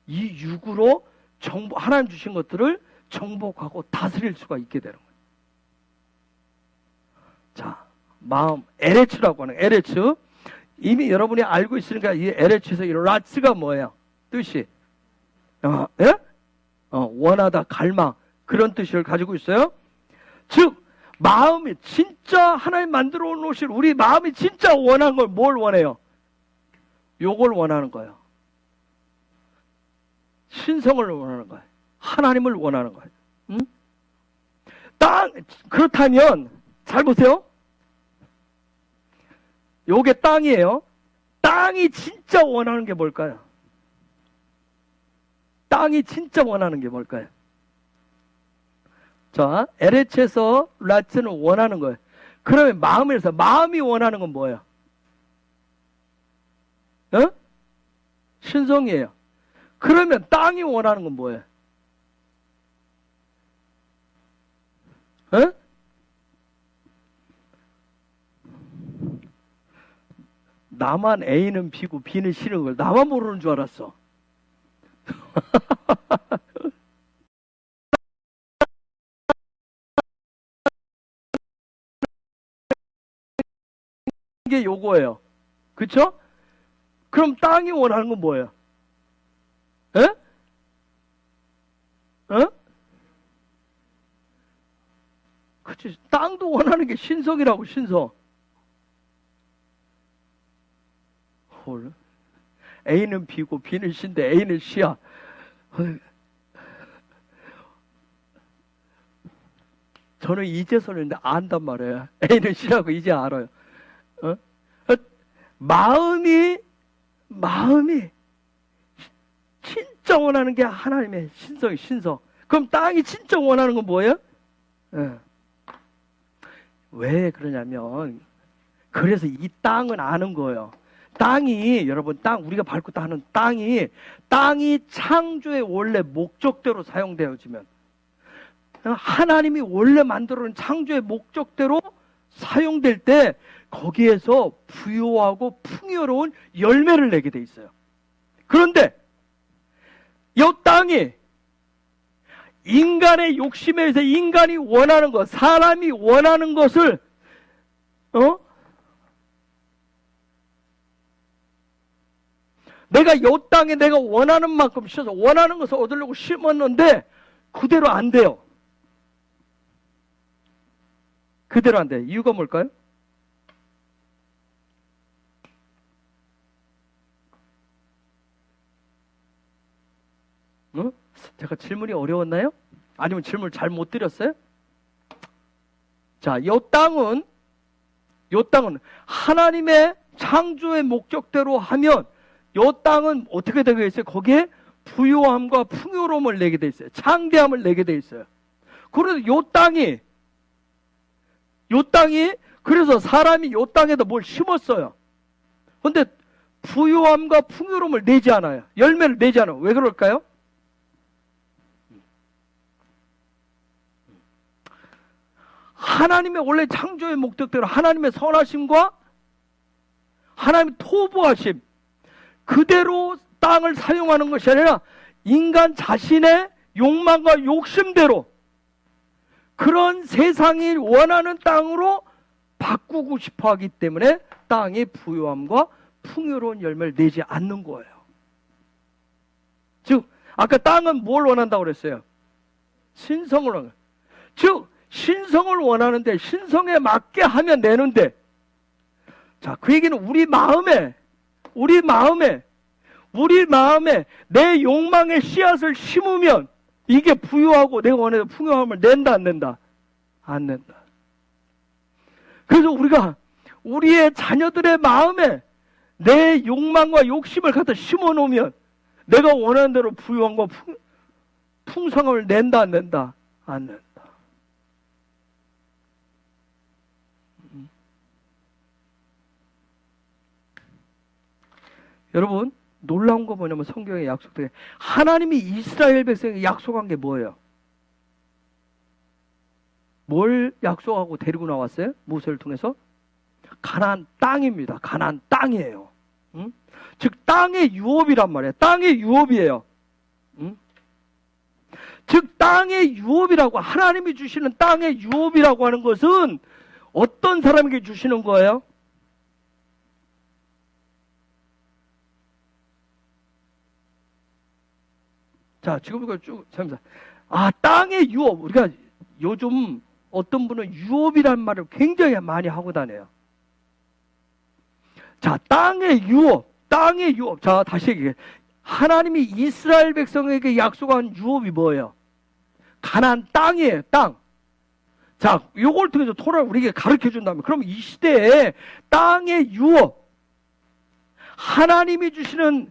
이 육으로 하나님 주신 것들을 정복하고 다스릴 수가 있게 되는 거예요. 자, 마음, 에레츠라고 하는 에레츠. 이미 여러분이 알고 있으니까 이 에레츠에서 이 라츠가 뭐예요? 뜻이 원하다, 갈망, 그런 뜻을 가지고 있어요. 즉 마음이 진짜 하나님 만들어 놓으신 우리 마음이 진짜 원하는 걸 뭘 원해요? 요걸 원하는 거예요. 신성을 원하는 거예요. 하나님을 원하는 거예요. 응? 그렇다면 잘 보세요. 요게 땅이에요. 땅이 진짜 원하는 게 뭘까요? 땅이 진짜 원하는 게 뭘까요? 자, 에레츠에서 라츠는 원하는 거예요. 그러면 마음이 원하는 건 뭐예요? 신성이에요. 그러면 땅이 원하는 건 뭐예요? 나만 A는 B고 B는 C는 걸 나만 모르는 줄 알았어. 이게 요거예요. 그쵸? 그럼 땅이 원하는 건 뭐예요? 그치? 땅도 원하는 게 신성이라고, 신성. 헐. A는 B고 B는 C인데 A는 C야. 저는 이제서는 안단 말이에요. A는 C라고 이제 알아요. 마음이 진짜 원하는 게 하나님의 신성. 그럼 땅이 진짜 원하는 건 뭐예요? 왜 그러냐면, 그래서 이 땅은 아는 거예요. 여러분, 우리가 밟고 하는 땅이 창조의 원래 목적대로 사용되어지면, 하나님이 원래 만들어 놓은 창조의 목적대로 사용될 때, 거기에서 부요하고 풍요로운 열매를 내게 돼 있어요. 그런데, 이 땅이 인간의 욕심에 의해서 인간이 원하는 것, 사람이 원하는 것을, 내가 이 땅에 내가 원하는 만큼 심어서 원하는 것을 얻으려고 심었는데 그대로 안 돼요. 그대로 안 돼. 이유가 뭘까요? 제가 질문이 어려웠나요? 아니면 질문을 잘 못 드렸어요? 자, 이 땅은 하나님의 창조의 목적대로 하면 이 땅은 어떻게 되게 있어요? 거기에 부요함과 풍요로움을 내게 돼 있어요. 창대함을 내게 돼 있어요. 그래서 이 땅이 그래서 사람이 이 땅에다 뭘 심었어요. 근데 부요함과 풍요로움을 내지 않아요. 열매를 내지 않아요. 왜 그럴까요? 하나님의 원래 창조의 목적대로 하나님의 선하심과 하나님 토부하심, 그대로 땅을 사용하는 것이 아니라 인간 자신의 욕망과 욕심대로 그런 세상이 원하는 땅으로 바꾸고 싶어 하기 때문에 땅의 부유함과 풍요로운 열매를 내지 않는 거예요. 즉, 아까 땅은 뭘 원한다고 그랬어요? 신성을 원한다. 즉, 신성을 원하는데 신성에 맞게 하면 내는데, 자, 그 얘기는 우리 마음에 내 욕망의 씨앗을 심으면 이게 부유하고 내가 원하는 풍요함을 낸다, 안 낸다? 안 낸다. 그래서 우리가 우리의 자녀들의 마음에 내 욕망과 욕심을 갖다 심어 놓으면 내가 원하는 대로 부유함과 풍성함을 낸다, 안 낸다? 안 낸다. 여러분, 놀라운 거 뭐냐면 성경에 약속되게 하나님이 이스라엘 백성에게 약속한 게 뭐예요? 뭘 약속하고 데리고 나왔어요? 모세를 통해서? 가나안 땅입니다. 가나안 땅이에요. 응? 즉 땅의 유업이란 말이에요. 땅의 유업이에요. 응? 즉 땅의 유업이라고, 하나님이 주시는 땅의 유업이라고 하는 것은 어떤 사람에게 주시는 거예요? 자, 지금 이거 쭉 잠시만. 땅의 유업. 우리가 요즘 어떤 분은 유업이라는 말을 굉장히 많이 하고 다녀요. 자, 땅의 유업. 자, 다시 얘기해. 하나님이 이스라엘 백성에게 약속한 유업이 뭐예요? 가나안 땅이에요. 땅. 자, 요걸 통해서 토라를 우리에게 가르쳐 준다면, 그럼 이 시대에 땅의 유업, 하나님이 주시는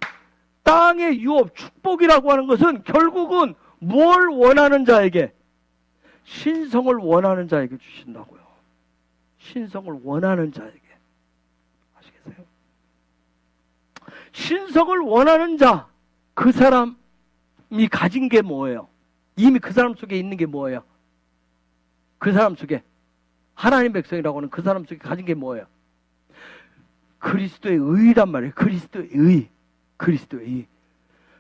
땅의 유업, 축복이라고 하는 것은 결국은 뭘 원하는 자에게? 신성을 원하는 자에게 주신다고요. 신성을 원하는 자에게. 아시겠어요? 신성을 원하는 자, 그 사람이 가진 게 뭐예요? 이미 그 사람 속에 있는 게 뭐예요? 그 사람 속에, 하나님 백성이라고 하는 그 사람 속에 가진 게 뭐예요? 그리스도의 의란 말이에요. 그리스도의 의.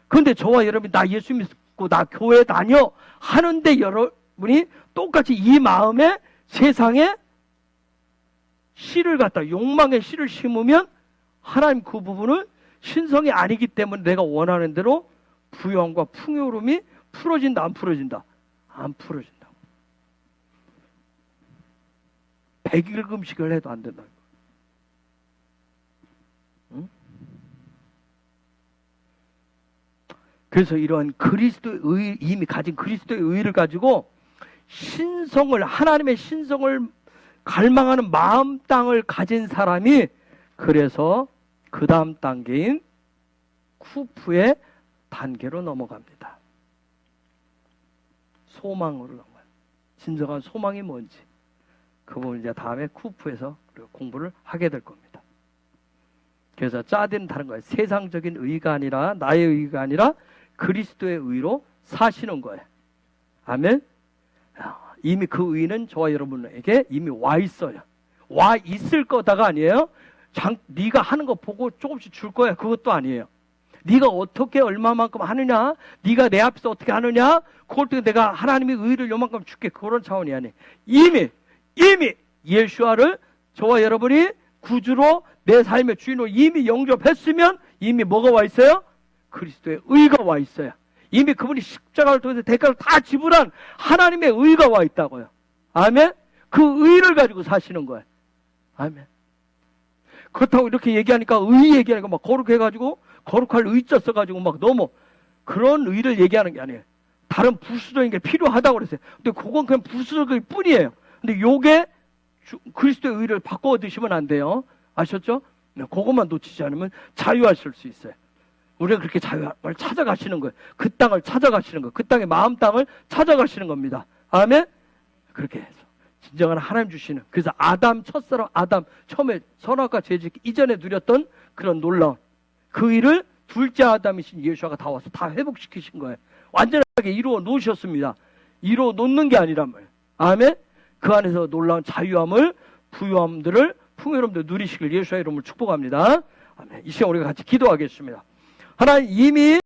그런데 저와 여러분이 나 예수 믿고 나 교회 다녀 하는데 여러분이 똑같이 이 마음에 세상에 씨를 갖다, 욕망의 씨를 심으면 하나님 그 부분은 신성이 아니기 때문에 내가 원하는 대로 부유함과 풍요로움이 풀어진다, 안 풀어진다? 안 풀어진다. 100일 금식을 해도 안 된다. 응? 그래서 이러한 그리스도의 의, 이미 가진 그리스도의 의를 가지고 신성을, 하나님의 신성을 갈망하는 마음 땅을 가진 사람이, 그래서 그 다음 단계인 쿠프의 단계로 넘어갑니다. 소망으로 넘어가요. 진정한 소망이 뭔지 그 부분 이제 다음에 쿠프에서 공부를 하게 될 겁니다. 그래서 짜디는 다른 거예요. 세상적인 의가 아니라, 나의 의가 아니라 그리스도의 의로 사시는 거예요. 아멘. 이미 그 의는 저와 여러분에게 이미 와 있어요. 와 있을 거다가 아니에요. 네가 하는 거 보고 조금씩 줄 거야. 그것도 아니에요. 네가 어떻게 얼마만큼 하느냐, 네가 내 앞에서 어떻게 하느냐, 그걸 통해 내가 하나님의 의를 요만큼 줄게, 그런 차원이 아니에요. 이미 예수와를 저와 여러분이 구주로 내 삶의 주인으로 이미 영접했으면 이미 뭐가 와 있어요? 그리스도의 의가 와 있어요. 이미 그분이 십자가를 통해서 대가를 다 지불한 하나님의 의가 와 있다고요. 아멘? 그 의를 가지고 사시는 거예요. 아멘. 그렇다고 이렇게 얘기하니까, 의 얘기하니까 막 거룩해가지고 거룩할 의자 써가지고 막 너무 그런 의를 얘기하는 게 아니에요. 다른 부수적인 게 필요하다고 그랬어요. 근데 그건 그냥 부수적일 뿐이에요. 근데 요게 그리스도의 의를 바꿔 드시면 안 돼요. 아셨죠? 그것만 놓치지 않으면 자유하실 수 있어요. 우리가 그렇게 자유를 찾아가시는 거예요. 그 땅을 찾아가시는 거예요. 그 땅의 마음 땅을 찾아가시는 겁니다. 아멘? 그렇게 해서 진정한 하나님 주시는, 그래서 아담, 첫사람 아담, 처음에 선악과 죄짓기 이전에 누렸던 그런 놀라운 그 일을 둘째 아담이신 예수가 다 와서 다 회복시키신 거예요. 완전하게 이루어 놓으셨습니다. 이루어 놓는 게 아니란 말이에요. 아멘? 그 안에서 놀라운 자유함을, 부유함들을 풍요로움도 누리시길 예수의 이름으로 축복합니다. 아멘. 이 시간 우리가 같이 기도하겠습니다. 하나님, 이미